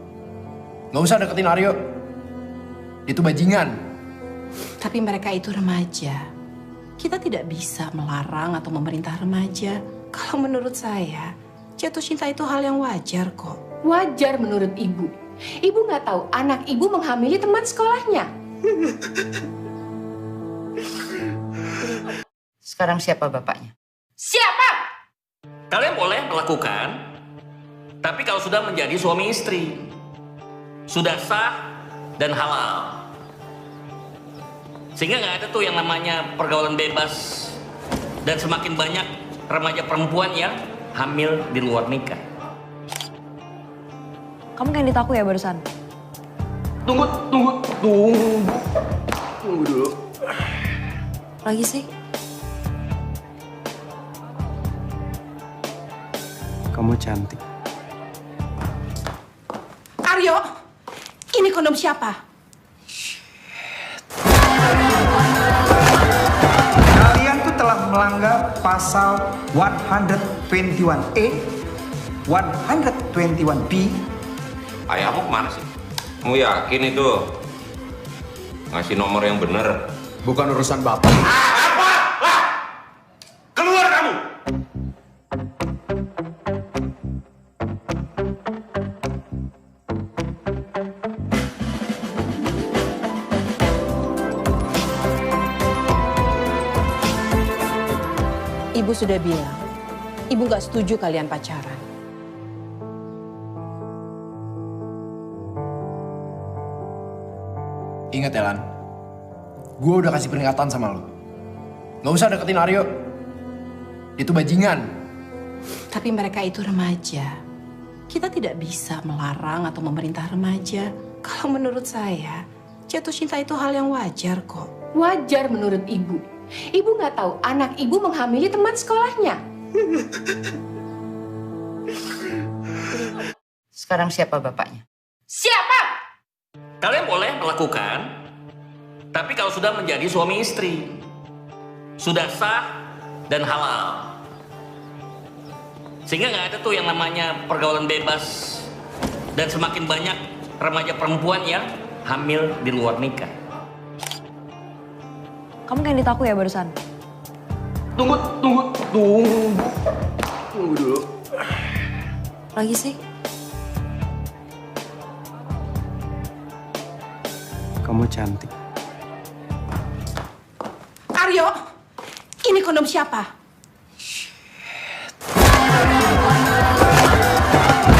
Gak usah deketin Aryo. Itu bajingan. Tapi mereka itu remaja. Kita tidak bisa melarang atau memerintah remaja. Kalau menurut saya, jatuh cinta itu hal yang wajar kok. Wajar menurut ibu. Ibu nggak tahu anak ibu menghamili teman sekolahnya. Sekarang siapa bapaknya? Siapa? Kalian boleh melakukan, tapi kalau sudah menjadi suami istri, sudah sah dan halal. Sehingga nggak ada tuh yang namanya pergaulan bebas, dan semakin banyak remaja perempuan yang hamil di luar nikah. Kamu kayak edit aku ya barusan? Tunggu dulu. Lagi sih? Kamu cantik. Aryo, ini kondom siapa? Kalian tuh telah melanggar pasal 121A, 121B. Ayahmu kemana sih? Kamu yakin itu ngasih nomor yang bener? Bukan urusan bapak. Keluar kamu! Ibu sudah bilang, ibu nggak setuju kalian pacaran. Ingat ya, Lan. Gue udah kasih peringatan sama lo. Gak usah deketin Aryo. Itu bajingan. Tapi mereka itu remaja. Kita tidak bisa melarang atau memerintah remaja. Kalau menurut saya, jatuh cinta itu hal yang wajar kok. Wajar menurut ibu. Ibu nggak tahu anak ibu menghamili teman sekolahnya. Sekarang siapa bapaknya? Siapa? Kalian boleh melakukan, tapi kalau sudah menjadi suami istri, sudah sah dan halal. Sehingga nggak ada tuh yang namanya pergaulan bebas. Dan semakin banyak remaja perempuan yang hamil di luar nikah. Kamu kayak edit aku ya barusan? Tunggu dulu. Lagi sih? Kamu cantik. Aryo, ini kondom siapa?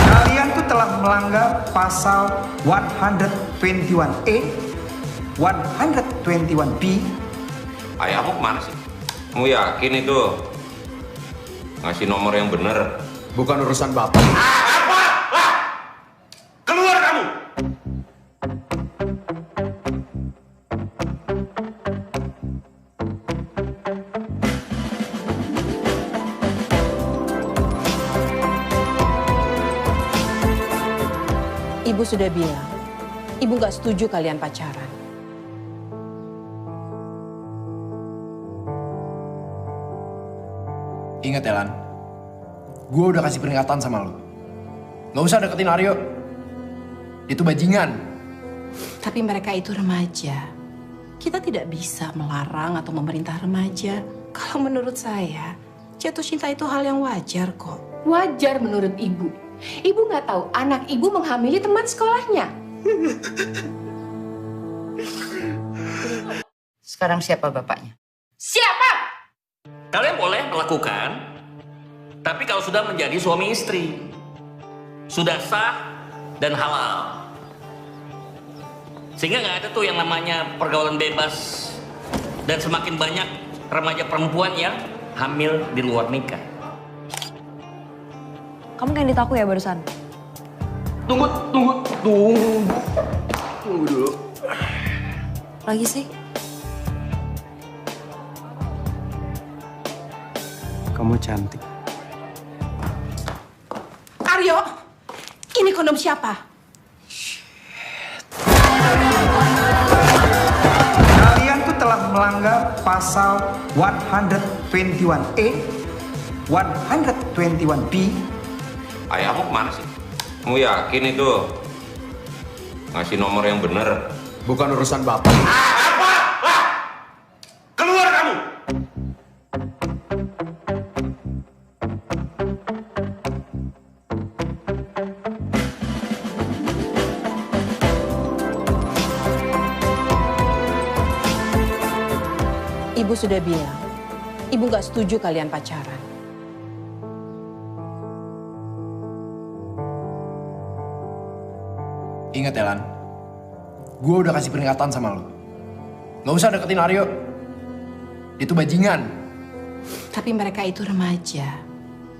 Kalian tuh telah melanggar pasal 121A, 121B. Ayahmu kemana sih? Kamu yakin itu ngasih nomor yang bener? Bukan urusan bapak. Keluar kamu! Ibu sudah bilang, ibu gak setuju kalian pacaran. Ingat ya Lan, gue udah kasih peringatan sama lo. Gak usah deketin Aryo. Itu bajingan. Tapi mereka itu remaja. Kita tidak bisa melarang atau memerintah remaja. Kalau menurut saya, jatuh cinta itu hal yang wajar kok. Wajar menurut ibu. Ibu nggak tahu anak ibu menghamili teman sekolahnya. Sekarang siapa bapaknya? Siapa? Kalian boleh melakukan, tapi kalau sudah menjadi suami istri, sudah sah dan halal. Sehingga nggak ada tuh yang namanya pergaulan bebas. Dan semakin banyak remaja perempuan yang hamil di luar nikah. Kamu kayak edit aku ya barusan? Tunggu dulu. Lagi sih? Kamu cantik. Aryo, ini kondom siapa? Kalian tuh telah melanggar pasal 121A, 121B. Ayahmu kemana sih? Kamu yakin itu ngasih nomor yang bener? Bukan urusan bapak. Keluar kamu! Ibu sudah bilang, ibu gak setuju kalian pacaran. Ingat ya Lan, gue udah kasih peringatan sama lo. Gak usah deketin Aryo. Itu bajingan. Tapi mereka itu remaja.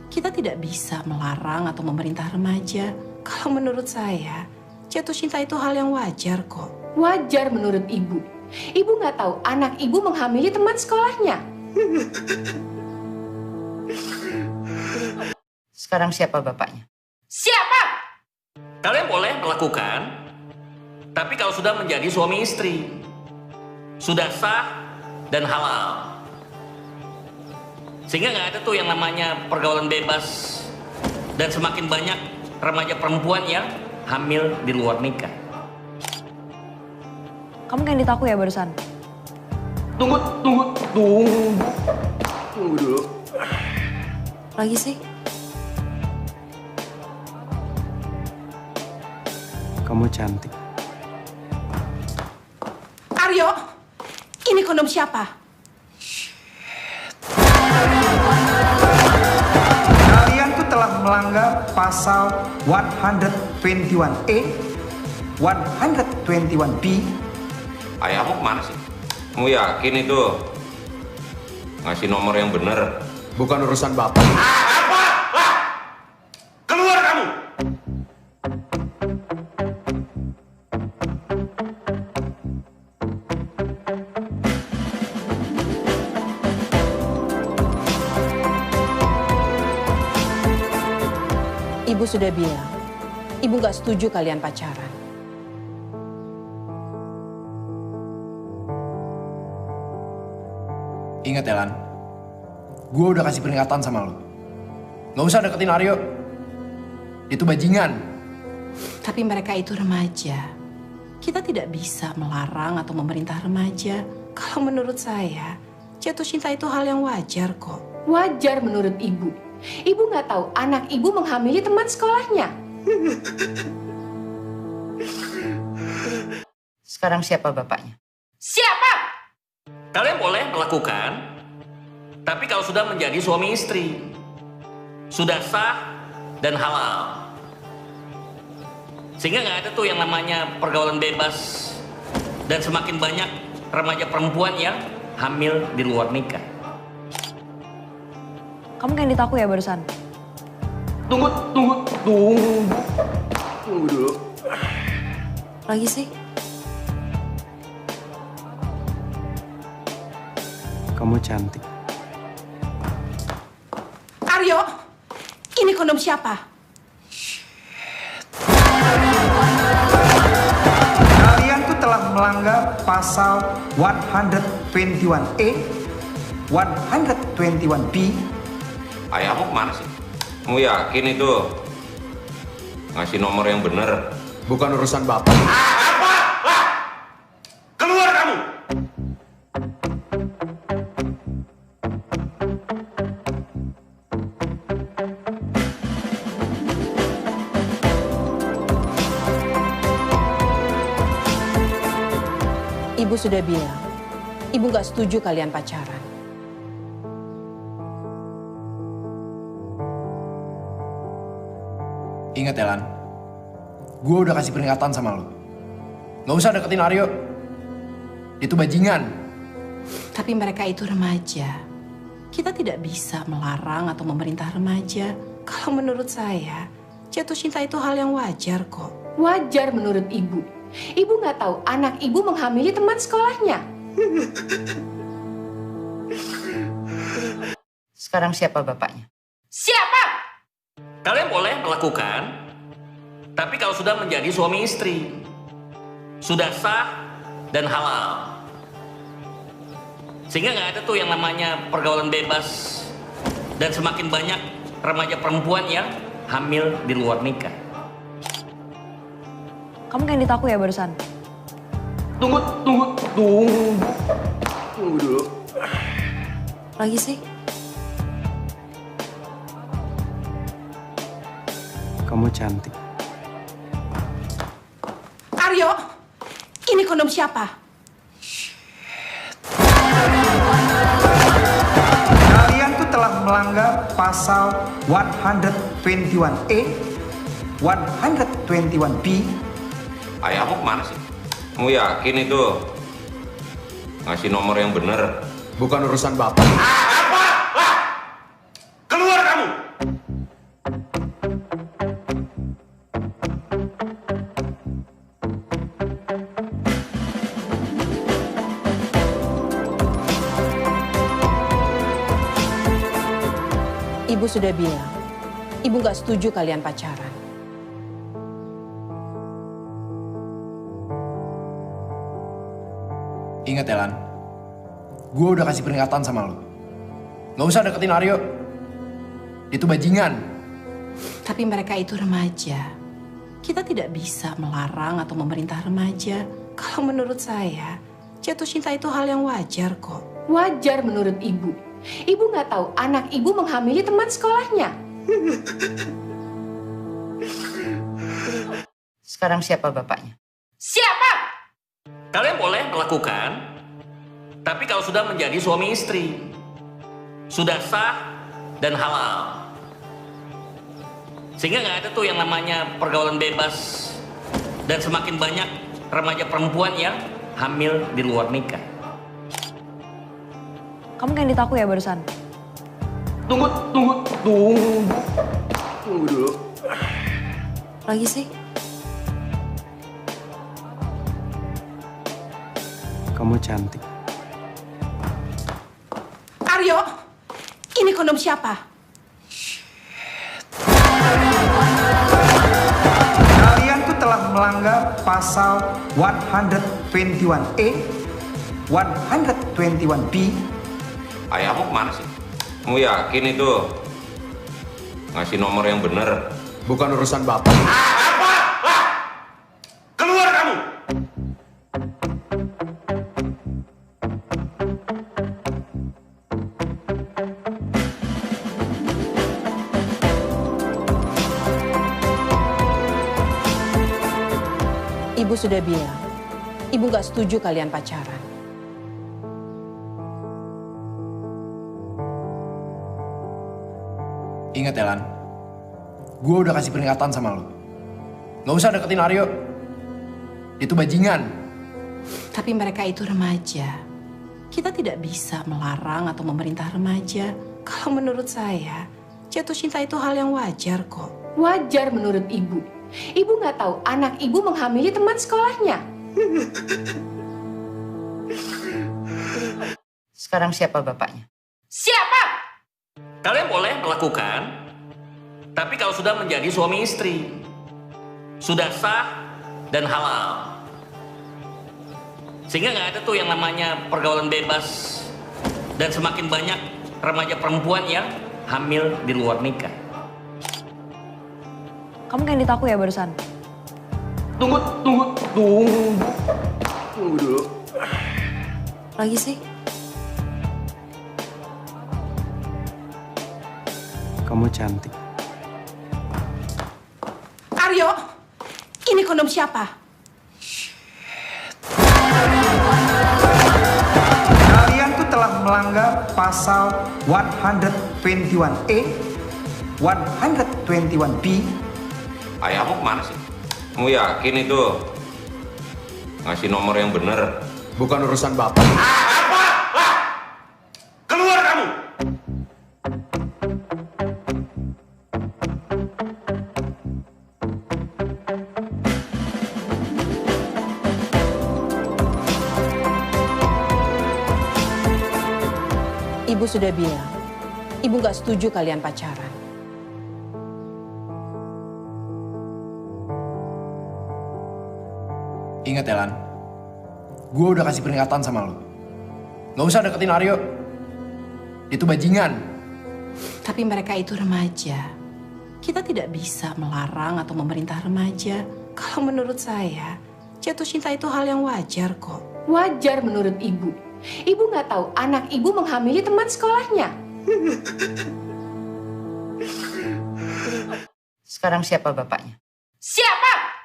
Kita tidak bisa melarang atau memerintah remaja. Kalau menurut saya, jatuh cinta itu hal yang wajar kok. Wajar menurut ibu. Ibu nggak tahu anak ibu menghamili teman sekolahnya. Sekarang siapa bapaknya? Siapa? Kalian boleh melakukan, tapi kalau sudah menjadi suami istri, sudah sah dan halal. Sehingga nggak ada tuh yang namanya pergaulan bebas. Dan semakin banyak remaja perempuan yang hamil di luar nikah. Kamu kayak edit aku ya barusan? Tunggu dulu. Lagi sih? Kamu cantik. Aryo, ini kondom siapa? Kalian tuh telah melanggar pasal 121A, 121B. Ayahmu kemana sih? Kamu yakin itu ngasih nomor yang bener? Bukan urusan bapak. Keluar kamu! Ibu sudah bilang, ibu gak setuju kalian pacaran. Ingat ya Lan, gue udah kasih peringatan sama lo. Nggak usah deketin Aryo. Itu bajingan. Tapi mereka itu remaja. Kita tidak bisa melarang atau memerintah remaja. Kalau menurut saya, jatuh cinta itu hal yang wajar kok. Wajar menurut ibu. Ibu nggak tahu anak ibu menghamili teman sekolahnya. Sekarang siapa bapaknya? Siapa? Kalian boleh melakukan, tapi kalau sudah menjadi suami istri, sudah sah dan halal. Sehingga nggak ada tuh yang namanya pergaulan bebas dan semakin banyak remaja perempuan yang hamil di luar nikah. Kamu kayak ditaku ya barusan? Tunggu dulu. Lagi sih? Kamu cantik. Aryo, ini kondom siapa? Kalian tuh telah melanggar pasal 121A, 121B. Ayahmu kemana sih? Kamu yakin itu ngasih nomor yang bener? Bukan urusan bapak. Keluar kamu! Ibu sudah bilang, ibu gak setuju kalian pacaran. Ingat ya Lan, gue udah kasih peringatan sama lo. Nggak usah deketin Aryo. Itu bajingan. Tapi mereka itu remaja. Kita tidak bisa melarang atau memerintah remaja. Kalau menurut saya, jatuh cinta itu hal yang wajar kok. Wajar menurut ibu. Ibu nggak tahu anak ibu menghamili teman sekolahnya. Sekarang siapa bapaknya? Siapa? Kalian boleh melakukan, tapi kalau sudah menjadi suami istri, sudah sah dan halal. Sehingga nggak ada tuh yang namanya pergaulan bebas dan semakin banyak remaja perempuan yang hamil di luar nikah. Kamu kayak ditaku ya barusan? Tunggu dulu. Lagi sih? Kamu cantik. Aryo, ini kondom siapa? Kalian tuh telah melanggar pasal 121A, 121B. Ayahmu kemana sih? Kamu yakin itu ngasih nomor yang bener? Bukan urusan bapak. Keluar kamu! Ibu sudah bilang, ibu gak setuju kalian pacaran. Ingat ya Lan, gue udah kasih peringatan sama lo. Nggak usah deketin Aryo. Itu bajingan. Tapi mereka itu remaja. Kita tidak bisa melarang atau memerintah remaja. Kalau menurut saya, jatuh cinta itu hal yang wajar kok. Wajar menurut ibu. Ibu nggak tahu anak ibu menghamili teman sekolahnya. Sekarang siapa bapaknya? Siapa? Kalian boleh melakukan, tapi kalau sudah menjadi suami istri, sudah sah dan halal. Sehingga nggak ada tuh yang namanya pergaulan bebas dan semakin banyak remaja perempuan yang hamil di luar nikah. Kamu kayak ditaku ya barusan? Tunggu dulu. Lagi sih? Kamu cantik. Aryo, ini kondom siapa? Kalian tuh telah melanggar pasal 121A, 121B. Ayahmu kemana sih? Kamu yakin itu ngasih nomor yang bener. Bukan urusan bapak. Keluar kamu! Ibu sudah bilang, ibu gak setuju kalian pacaran. Ingat ya, Lan. Gue udah kasih peringatan sama lo. Gak usah deketin Aryo. Itu bajingan. Tapi mereka itu remaja. Kita tidak bisa melarang atau memerintah remaja. Kalau menurut saya, jatuh cinta itu hal yang wajar kok. Wajar menurut ibu. Ibu nggak tahu anak ibu menghamili teman sekolahnya. Sekarang siapa bapaknya? Siapa? Kalian boleh melakukan, tapi kalau sudah menjadi suami istri, sudah sah dan halal. Sehingga nggak ada tuh yang namanya pergaulan bebas dan semakin banyak remaja perempuan yang hamil di luar nikah. Kamu kayak ditaku ya barusan? Tunggu dulu. Lagi sih? Kamu cantik. Aryo, ini kondom siapa? Kalian tuh telah melanggar pasal 121A, 121B. Ayahmu kemana sih? Kamu yakin itu ngasih nomor yang bener? Bukan urusan bapak. Keluar kamu! Ibu sudah bilang, ibu gak setuju kalian pacaran. Ingat ya, Lan. Gue udah kasih peringatan sama lo. Gak usah deketin Aryo. Itu bajingan. Tapi mereka itu remaja. Kita tidak bisa melarang atau memerintah remaja. Kalau menurut saya, jatuh cinta itu hal yang wajar kok. Wajar menurut ibu. Ibu nggak tahu anak ibu menghamili teman sekolahnya. Sekarang siapa bapaknya? Siapa?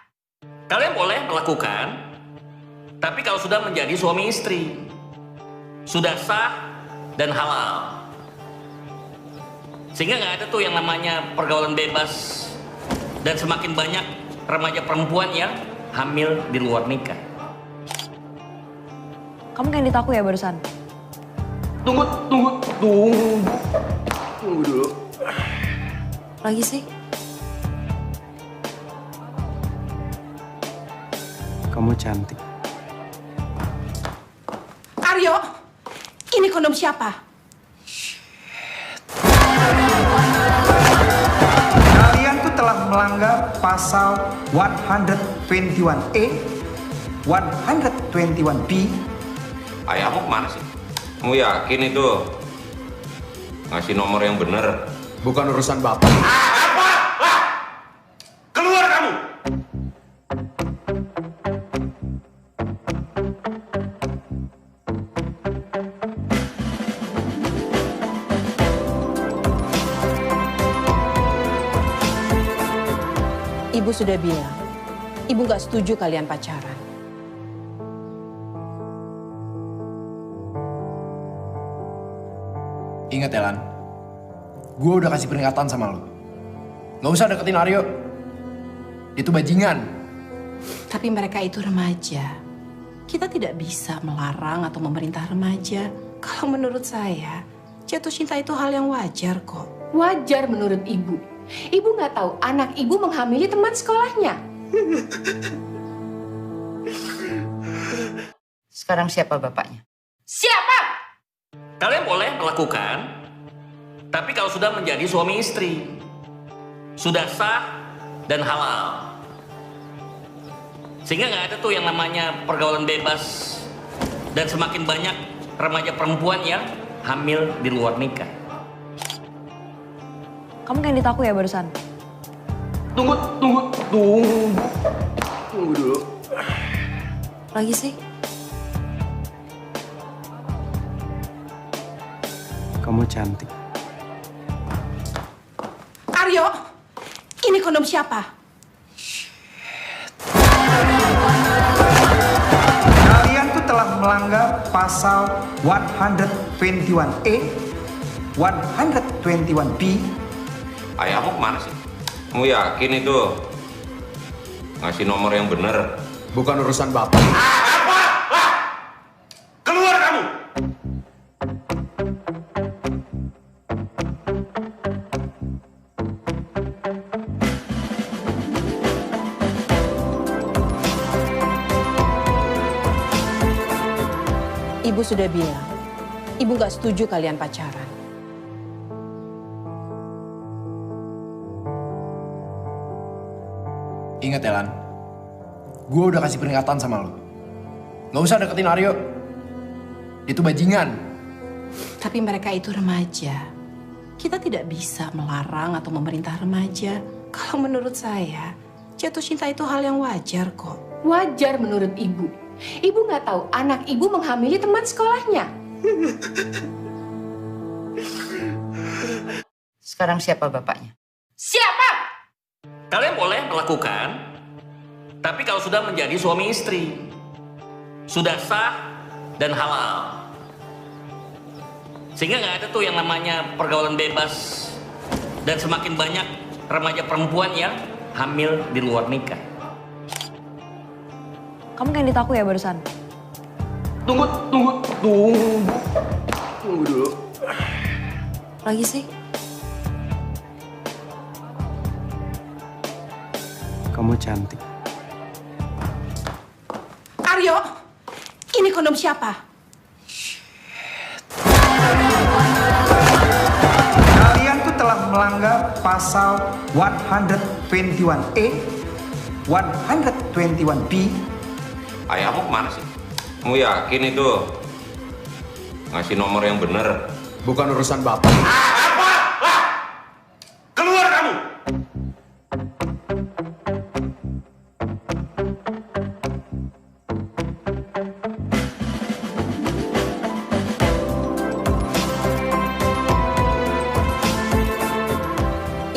Kalian boleh melakukan, tapi kalau sudah menjadi suami istri, sudah sah dan halal. Sehingga nggak ada tuh yang namanya pergaulan bebas dan semakin banyak remaja perempuan yang hamil di luar nikah. Kamu kayak ditaku ya barusan? Tunggu dulu. Lagi sih? Kamu cantik. Aryo, ini kondom siapa? Kalian tuh telah melanggar pasal 121A, 121B. Ayahmu kemana sih? Kamu yakin itu ngasih nomor yang bener? Bukan urusan bapak. Keluar kamu! Ibu sudah bilang, ibu gak setuju kalian pacaran. Ingat ya, Lan. Gue udah kasih peringatan sama lo. Gak usah deketin Aryo. Itu bajingan. Tapi mereka itu remaja. Kita tidak bisa melarang atau memerintah remaja. Kalau menurut saya, jatuh cinta itu hal yang wajar kok. Wajar menurut ibu. Ibu nggak tahu anak ibu menghamili teman sekolahnya. Sekarang siapa bapaknya? Siapa? Kalian boleh melakukan, tapi kalau sudah menjadi suami istri, sudah sah dan halal. Sehingga nggak ada tuh yang namanya pergaulan bebas dan semakin banyak remaja perempuan yang hamil di luar nikah. Kamu kayak ditaku ya barusan? Tunggu dulu. Lagi sih? Kamu cantik. Aryo, ini kondom siapa? Kalian tuh telah melanggar pasal 121A, 121B. Ayahmu kemana sih? Kamu yakin itu ngasih nomor yang bener? Bukan urusan bapak. Keluar kamu! Ibu sudah bilang, ibu gak setuju kalian pacaran. Ingat ya, Lan. Gue udah kasih peringatan sama lo. Gak usah deketin Aryo. Itu bajingan. Tapi mereka itu remaja. Kita tidak bisa melarang atau memerintah remaja. Kalau menurut saya, jatuh cinta itu hal yang wajar kok. Wajar menurut ibu. Ibu nggak tahu anak ibu menghamili teman sekolahnya. Sekarang siapa bapaknya? Siapa? Kalian boleh melakukan, tapi kalau sudah menjadi suami istri, sudah sah dan halal. Sehingga nggak ada tuh yang namanya pergaulan bebas dan semakin banyak remaja perempuan yang hamil di luar nikah. Kamu kayak ditaku ya barusan? Tunggu dulu. Lagi sih? Kamu cantik. Aryo, ini kondom siapa? Kalian tuh telah melanggar pasal 121A, 121B. Ayahmu kemana sih? Kamu yakin itu ngasih nomor yang bener? Bukan urusan bapak. Keluar kamu!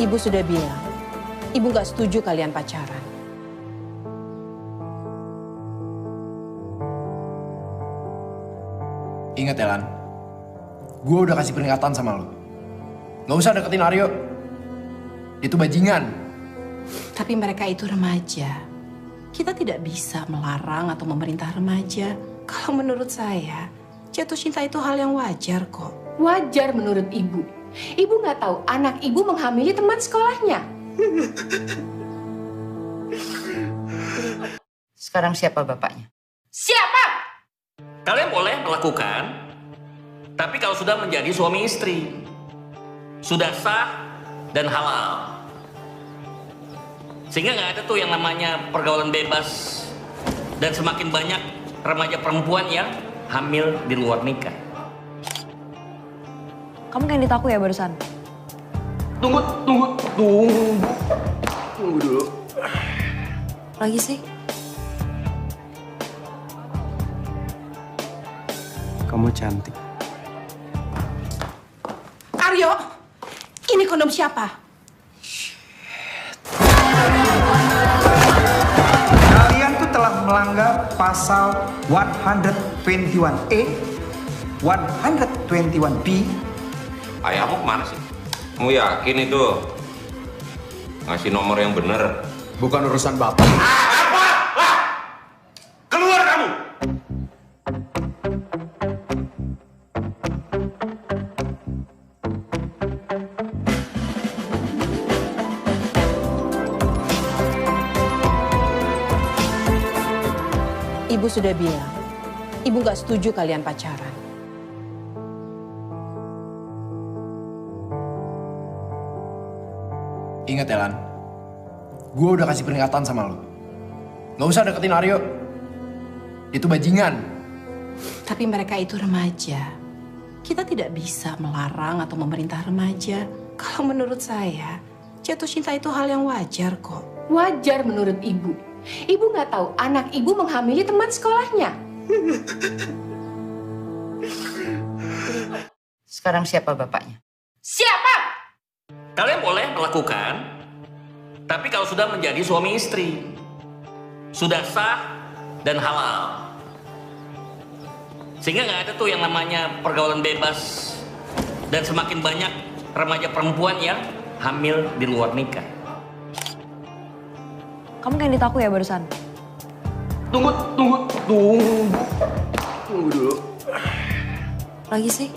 Ibu sudah bilang, ibu gak setuju kalian pacaran. Ingat ya, Lan. Gue udah kasih peringatan sama lo. Gak usah deketin Aryo. Itu bajingan. Tapi mereka itu remaja. Kita tidak bisa melarang atau memerintah remaja. Kalau menurut saya, jatuh cinta itu hal yang wajar kok. Wajar menurut ibu. Ibu nggak tahu anak ibu menghamili teman sekolahnya. Sekarang siapa bapaknya? Siapa? Kalian boleh melakukan, tapi kalau sudah menjadi suami istri, sudah sah dan halal. Sehingga nggak ada tuh yang namanya pergaulan bebas dan semakin banyak remaja perempuan yang hamil di luar nikah. Kamu kayak ditaku ya barusan? Tunggu dulu. Lagi sih? Kamu cantik. Aryo, ini kondom siapa? Kalian tuh telah melanggar pasal 121A, 121B. Ayahmu kemana sih? Kamu yakin itu ngasih nomor yang bener? Bukan urusan bapak. Keluar kamu! Ibu sudah bilang, ibu gak setuju kalian pacaran. Ingat ya, Lan. Gue udah kasih peringatan sama lo. Gak usah deketin Aryo. Itu bajingan. Tapi mereka itu remaja. Kita tidak bisa melarang atau memerintah remaja. Kalau menurut saya, jatuh cinta itu hal yang wajar kok. Wajar menurut ibu. Ibu nggak tahu anak ibu menghamili teman sekolahnya. Sekarang siapa bapaknya? Siapa? Kalian boleh melakukan, tapi kalau sudah menjadi suami istri, sudah sah dan halal. Sehingga nggak ada tuh yang namanya pergaulan bebas dan semakin banyak remaja perempuan yang hamil di luar nikah. Kamu kayak ditaku ya barusan? Tunggu dulu. Lagi sih?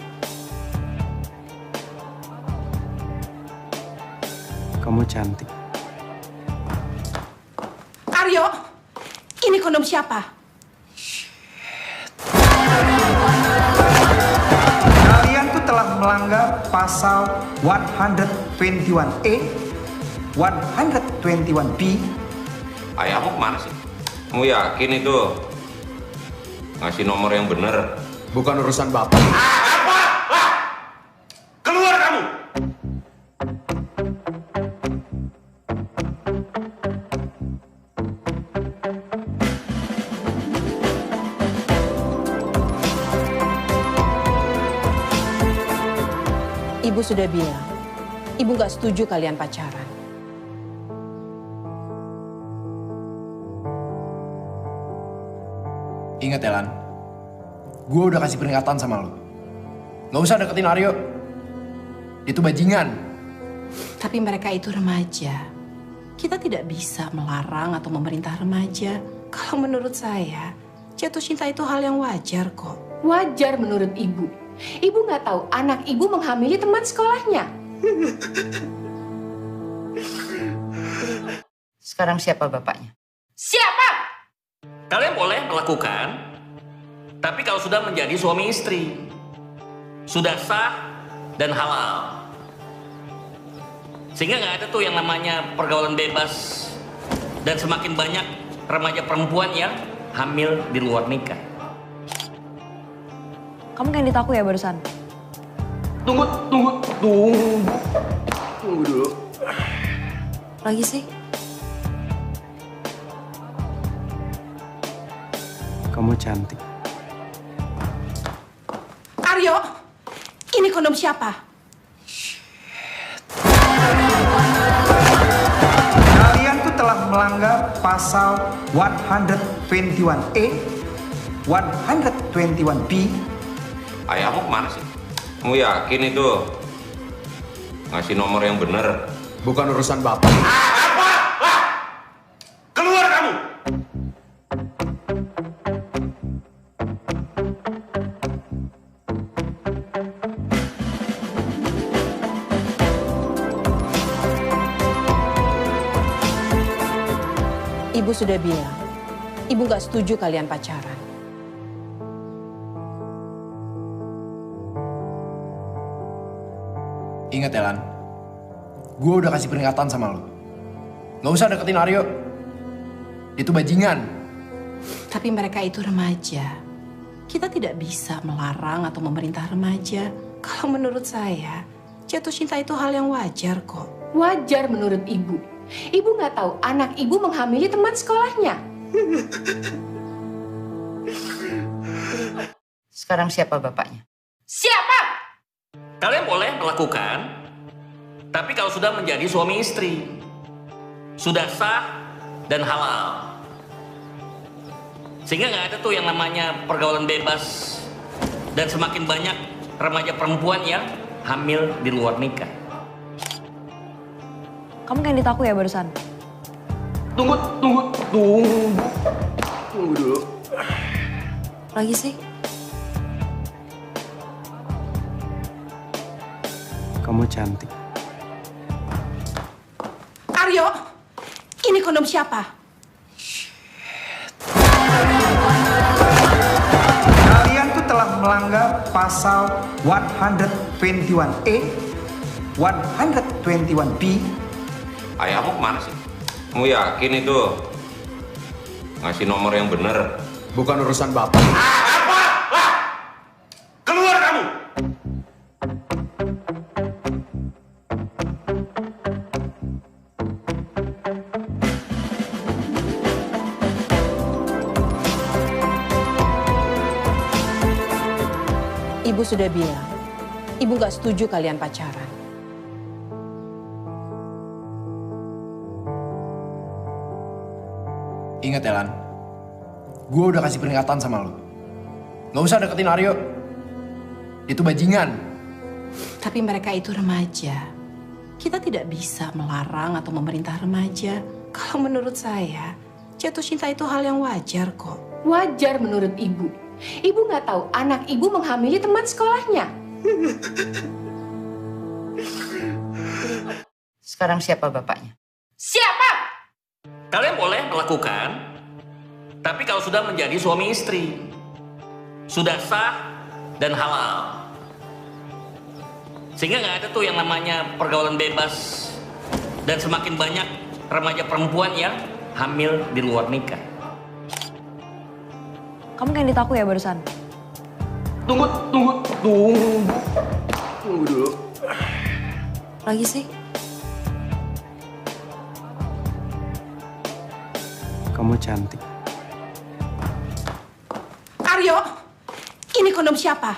Kamu cantik. Aryo, ini kondom siapa? Kalian tuh telah melanggar pasal 121A, 121B. Ayahmu kemana sih? Kamu yakin itu ngasih nomor yang bener? Bukan urusan bapak. Keluar kamu! Ibu sudah bilang, ibu nggak setuju kalian pacaran. Ingat ya Lan, gue udah kasih peringatan sama lo. Gak usah deketin Aryo. Itu bajingan. Tapi mereka itu remaja. Kita tidak bisa melarang atau memerintah remaja. Kalau menurut saya, jatuh cinta itu hal yang wajar kok. Wajar menurut ibu. Ibu nggak tahu anak ibu menghamili teman sekolahnya. Sekarang siapa bapaknya? Siapa? Kalian boleh melakukan, tapi kalau sudah menjadi suami istri, sudah sah dan halal. Sehingga nggak ada tuh yang namanya pergaulan bebas dan semakin banyak remaja perempuan yang hamil di luar nikah. Kamu kayak ditaku ya barusan? Tunggu dulu. Lagi sih? Kamu cantik. Aryo, ini kondom siapa? Kalian tuh telah melanggar pasal 121A, 121B. Ayahmu kemana sih? Kamu yakin itu ngasih nomor yang bener? Bukan urusan bapak. Keluar kamu! Ibu sudah bilang, ibu nggak setuju kalian pacaran. Ingat ya Lan, gue udah kasih peringatan sama lo. Gak usah deketin Aryo. Itu bajingan. Tapi mereka itu remaja. Kita tidak bisa melarang atau memerintah remaja. Kalau menurut saya, jatuh cinta itu hal yang wajar kok. Wajar menurut ibu. Ibu nggak tahu anak ibu menghamili teman sekolahnya. Sekarang siapa bapaknya? Siapa? Kalian boleh melakukan, tapi kalau sudah menjadi suami istri, sudah sah dan halal. Sehingga nggak ada tuh yang namanya pergaulan bebas dan semakin banyak remaja perempuan yang hamil di luar nikah. Kamu kayak ditaku ya barusan? Tunggu dulu. Lagi sih? Kamu cantik. Aryo, ini kondom siapa? Kalian tuh telah melanggar pasal 121A, 121B. Ayahmu kemana sih? Kamu yakin itu ngasih nomor yang bener? Bukan urusan bapak. Keluar kamu! Ibu sudah bilang, Ibu nggak setuju kalian pacaran. Ingat ya Lan, gue udah kasih peringatan sama lo. Gak usah deketin Aryo. Itu bajingan. Tapi mereka itu remaja. Kita tidak bisa melarang atau memerintah remaja. Kalau menurut saya, jatuh cinta itu hal yang wajar kok. Wajar menurut ibu. Ibu nggak tahu anak ibu menghamili teman sekolahnya. Sekarang siapa bapaknya? Siapa? Kalian boleh melakukan, tapi kalau sudah menjadi suami istri, sudah sah dan halal. Sehingga nggak ada tuh yang namanya pergaulan bebas dan semakin banyak remaja perempuan yang hamil di luar nikah. Kamu kayak ditaku ya barusan? Tunggu dulu. Lagi sih? Kamu cantik. Aryo, ini kondom siapa?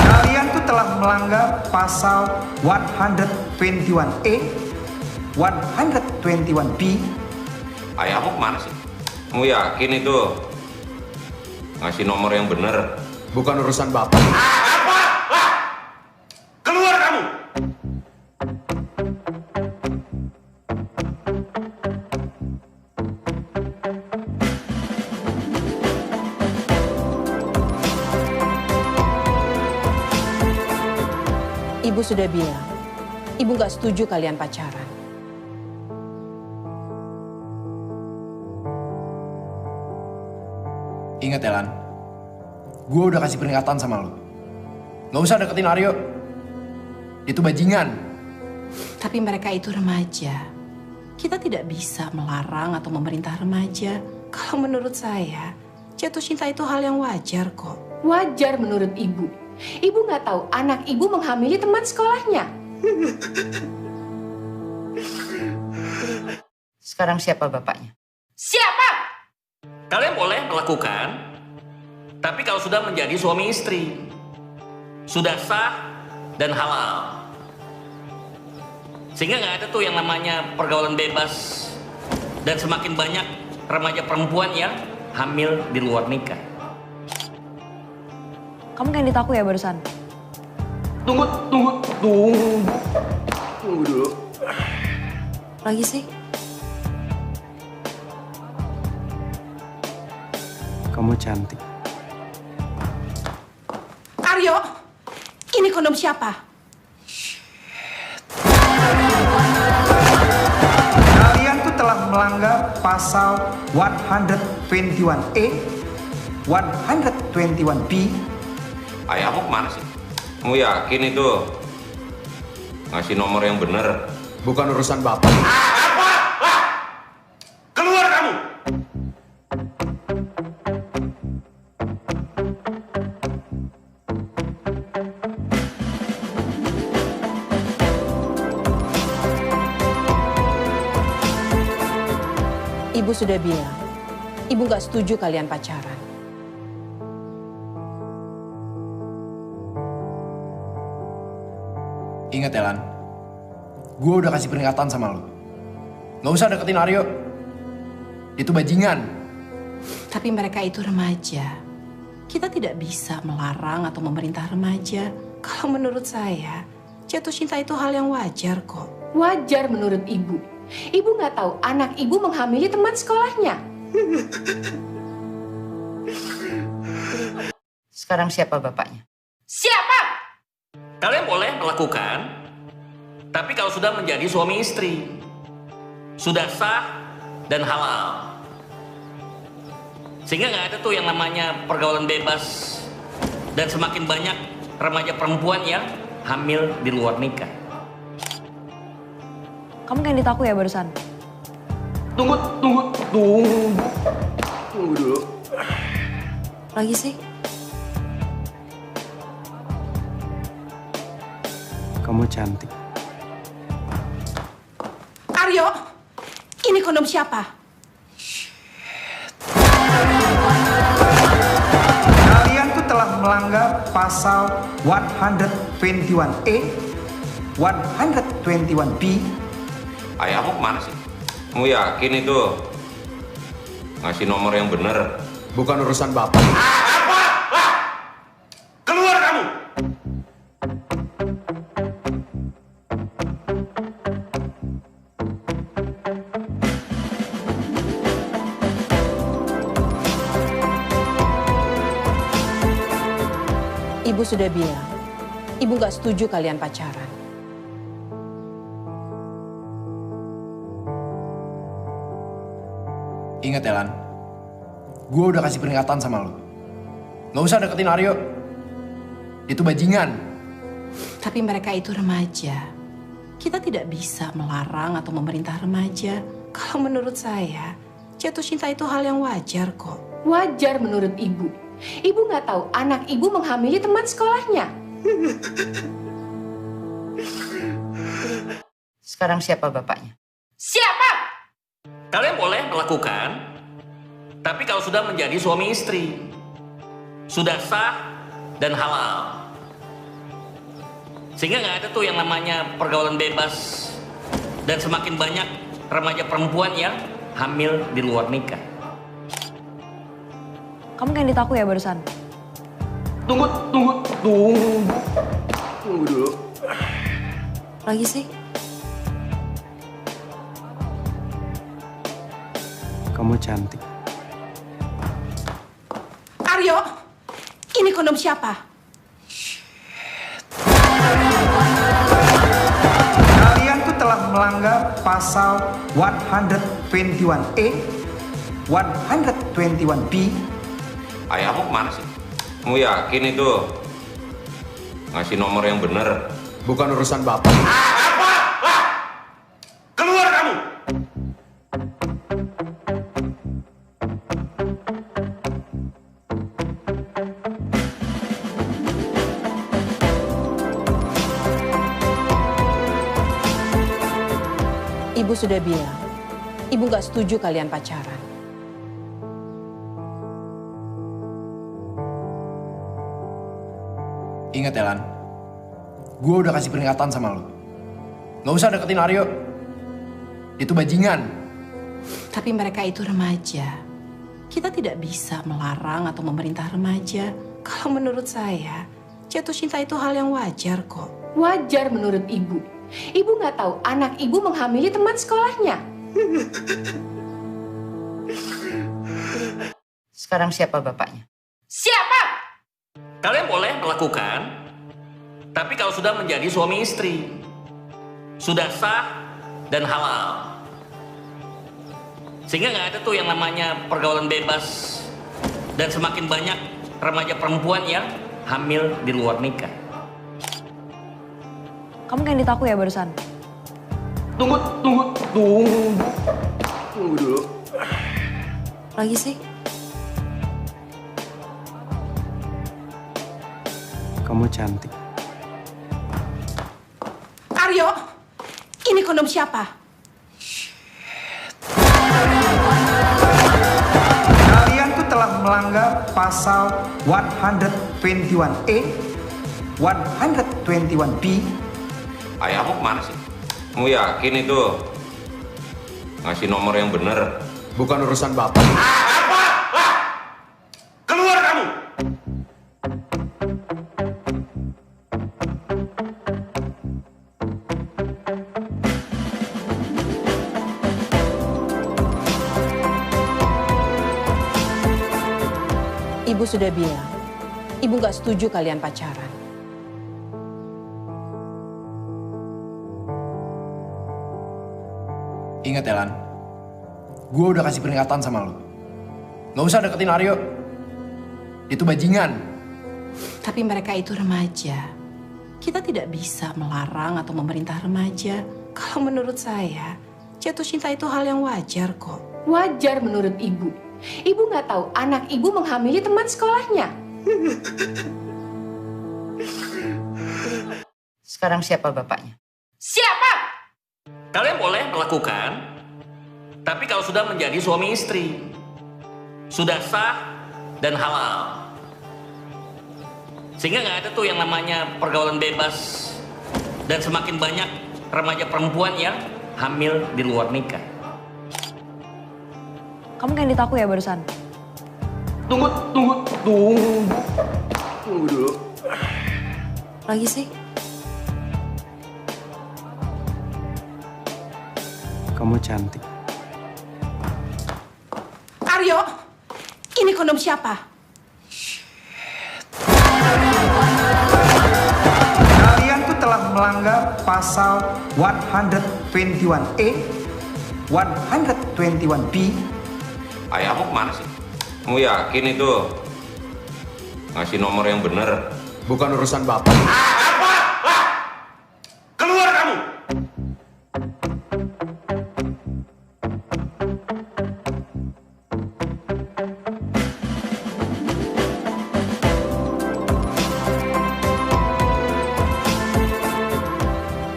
Kalian tuh telah melanggar pasal 121A, 121B. Ayahmu kemana sih? Kamu yakin itu ngasih nomor yang bener? Bukan urusan bapak. Keluar kamu! Ibu sudah bilang, Ibu nggak setuju kalian pacaran. Ingat ya Lan, gue udah kasih peringatan sama lo. Gak usah deketin Aryo. Itu bajingan. Tapi mereka itu remaja. Kita tidak bisa melarang atau memerintah remaja. Kalau menurut saya, jatuh cinta itu hal yang wajar kok. Wajar menurut ibu. Ibu nggak tahu anak ibu menghamili teman sekolahnya. Sekarang siapa bapaknya? Siapa? Kalian boleh melakukan, tapi kalau sudah menjadi suami istri, sudah sah dan halal. Sehingga nggak ada tuh yang namanya pergaulan bebas dan semakin banyak remaja perempuan yang hamil di luar nikah. Kamu kayak ditaku ya barusan? Tunggu dulu. Lagi sih? Kamu cantik. Aryo, ini kondom siapa? Kalian tuh telah melanggar pasal 121A, 121B. Ayahmu kemana sih? Kamu yakin itu ngasih nomor yang bener? Bukan urusan bapak. Keluar kamu! Ibu sudah bilang, Ibu nggak setuju kalian pacaran. Ingat ya Lan, gue udah kasih peringatan sama lo. Gak usah deketin Aryo. Itu bajingan. Tapi mereka itu remaja. Kita tidak bisa melarang atau memerintah remaja. Kalau menurut saya, jatuh cinta itu hal yang wajar kok. Wajar menurut ibu. Ibu nggak tahu anak ibu menghamili teman sekolahnya. Sekarang siapa bapaknya? Siapa? Kalian boleh melakukan, tapi kalau sudah menjadi suami istri, sudah sah dan halal. Sehingga nggak ada tuh yang namanya pergaulan bebas dan semakin banyak remaja perempuan yang hamil di luar nikah. Kamu kayak ditaku ya barusan? Tunggu dulu. Lagi sih? Kamu cantik. Aryo, ini kondom siapa? melanggar pasal 121A, 121B. Ayahmu kemana sih? Kamu yakin itu ngasih nomor yang bener? Bukan urusan bapak. Keluar kamu! Ibu sudah bilang, ibu gak setuju kalian pacaran. Ingat ya, Lan. Gue udah kasih peringatan sama lo. Gak usah deketin Aryo. Itu bajingan. Tapi mereka itu remaja. Kita tidak bisa melarang atau memerintah remaja. Kalau menurut saya, jatuh cinta itu hal yang wajar kok. Wajar menurut ibu. Ibu nggak tahu anak ibu menghamili teman sekolahnya. Sekarang siapa bapaknya? Siapa? Kalian boleh melakukan, tapi kalau sudah menjadi suami istri, sudah sah dan halal. Sehingga nggak ada tuh yang namanya pergaulan bebas dan semakin banyak remaja perempuan yang hamil di luar nikah. Kamu kayak aku ya barusan? Tunggu dulu. Lagi sih? Kamu cantik. Aryo, ini kondom siapa? Kalian tuh telah melanggar pasal 121A, 121B. Ayahmu kemana sih? Kamu yakin itu ngasih nomor yang bener? Bukan urusan bapak. Keluar kamu! Ibu sudah bilang, ibu gak setuju kalian pacaran. Ingat ya, Lan. Gue udah kasih peringatan sama lo. Gak usah deketin Aryo. Itu bajingan. Tapi mereka itu remaja. Kita tidak bisa melarang atau memerintah remaja. Kalau menurut saya, jatuh cinta itu hal yang wajar kok. Wajar menurut ibu. Ibu nggak tahu anak ibu menghamili teman sekolahnya. Sekarang siapa bapaknya? Siapa? Kalian boleh melakukan, tapi kalau sudah menjadi suami istri, sudah sah dan halal. Sehingga nggak ada tuh yang namanya pergaulan bebas dan semakin banyak remaja perempuan yang hamil di luar nikah. Kamu kayak aku ya barusan? Tunggu dulu. Lagi sih? Kamu cantik. Aryo, ini kondom siapa? Kalian tuh telah melanggar pasal 121A, 121B. Ayahmu kemana sih? Kamu yakin itu ngasih nomor yang bener? Bukan urusan bapak. Keluar kamu! Ibu sudah bilang, ibu gak setuju kalian pacaran. Ingat ya, Lan. Gue udah kasih peringatan sama lo. Gak usah deketin Aryo. Itu bajingan. Tapi mereka itu remaja. Kita tidak bisa melarang atau memerintah remaja. Kalau menurut saya, jatuh cinta itu hal yang wajar kok. Wajar menurut ibu. Ibu nggak tahu anak ibu menghamili teman sekolahnya. Sekarang siapa bapaknya? Siapa? Kalian boleh melakukan, tapi kalau sudah menjadi suami istri, sudah sah dan halal. Sehingga nggak ada tuh yang namanya pergaulan bebas dan semakin banyak remaja perempuan yang hamil di luar nikah. Kamu kayak edit aku ya barusan? Tunggu dulu. Lagi sih? Kamu cantik. Aryo, ini kondom siapa? Kalian tuh telah melanggar pasal 121A, 121B. Ayahmu kemana sih? Kamu yakin itu ngasih nomor yang bener? Bukan urusan bapak. Keluar kamu!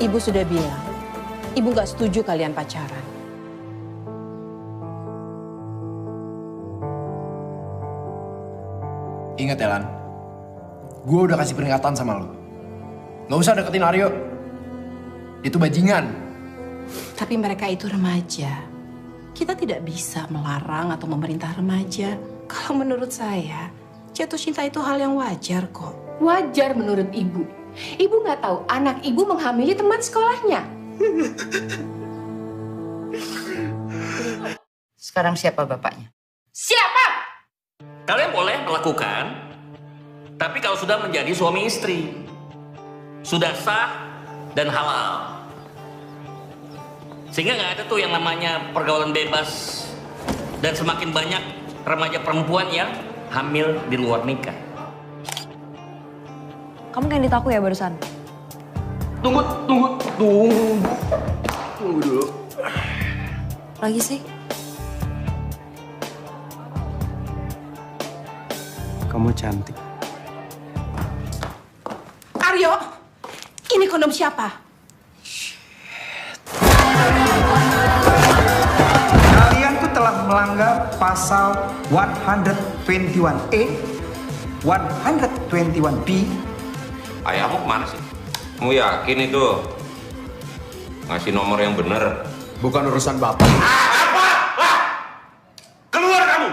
Ibu sudah bilang, ibu gak setuju kalian pacaran. Ingat ya Lan, gue udah kasih peringatan sama lo. Gak usah deketin Aryo. Itu bajingan. Tapi mereka itu remaja. Kita tidak bisa melarang atau memerintah remaja. Kalau menurut saya, jatuh cinta itu hal yang wajar kok. Wajar menurut ibu. Ibu nggak tahu anak ibu menghamili teman sekolahnya. Sekarang siapa bapaknya? Siapa? Kalian boleh melakukan, tapi kalau sudah menjadi suami istri, sudah sah dan halal. Sehingga nggak ada tuh yang namanya pergaulan bebas dan semakin banyak remaja perempuan yang hamil di luar nikah. Kamu kayak edit aku ya barusan? Tunggu dulu. Lagi sih? Kamu cantik. Aryo, ini kondom siapa? Kalian tuh telah melanggar pasal 121A, 121B. Ayahmu kemana sih? Kamu yakin itu ngasih nomor yang bener? Bukan urusan bapak. Keluar kamu!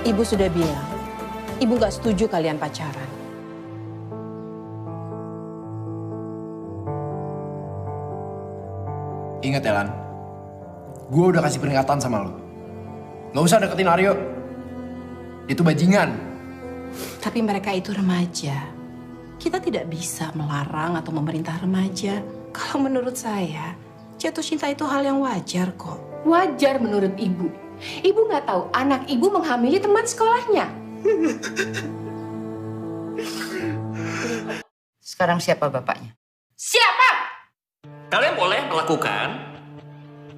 Ibu sudah bilang, ibu gak setuju kalian pacaran. Ingat ya Lan, gue udah kasih peringatan sama lo. Gak usah deketin Aryo. Itu bajingan. Tapi mereka itu remaja. Kita tidak bisa melarang atau memerintah remaja. Kalau menurut saya, jatuh cinta itu hal yang wajar kok. Wajar menurut ibu. Ibu nggak tahu anak ibu menghamili teman sekolahnya. Sekarang siapa bapaknya? Siapa? Kalian boleh melakukan,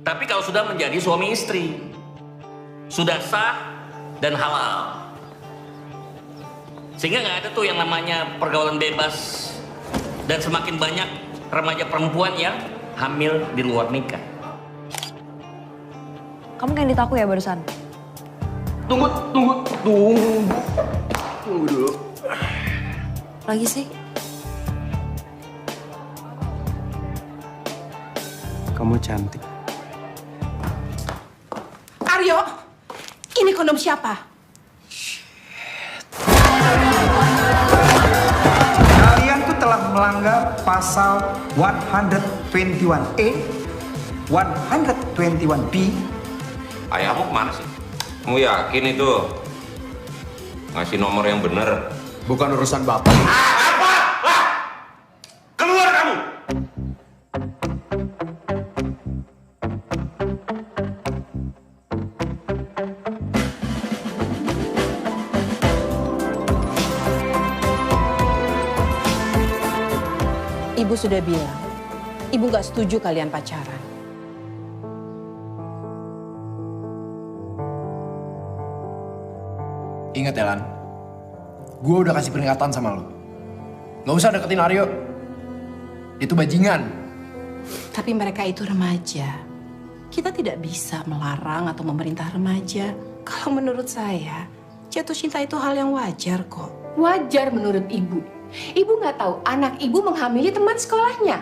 tapi kalau sudah menjadi suami istri, sudah sah dan halal. Sehingga nggak ada tuh yang namanya pergaulan bebas dan semakin banyak remaja perempuan yang hamil di luar nikah. Kamu kayak edit aku ya barusan? Tunggu dulu. Lagi sih? Kamu cantik. Aryo, ini kondom siapa? Kalian tuh telah melanggar pasal 121A, 121B. Ayahmu kemana sih? Kamu yakin itu ngasih nomor yang bener? Bukan urusan bapak. Keluar kamu! Ibu sudah bilang, ibu gak setuju kalian pacaran. Ingat ya Lan, gue udah kasih peringatan sama lo. Nggak usah deketin Aryo. Itu bajingan. Tapi mereka itu remaja. Kita tidak bisa melarang atau memerintah remaja. Kalau menurut saya, jatuh cinta itu hal yang wajar kok. Wajar menurut ibu. Ibu nggak tahu anak ibu menghamili teman sekolahnya.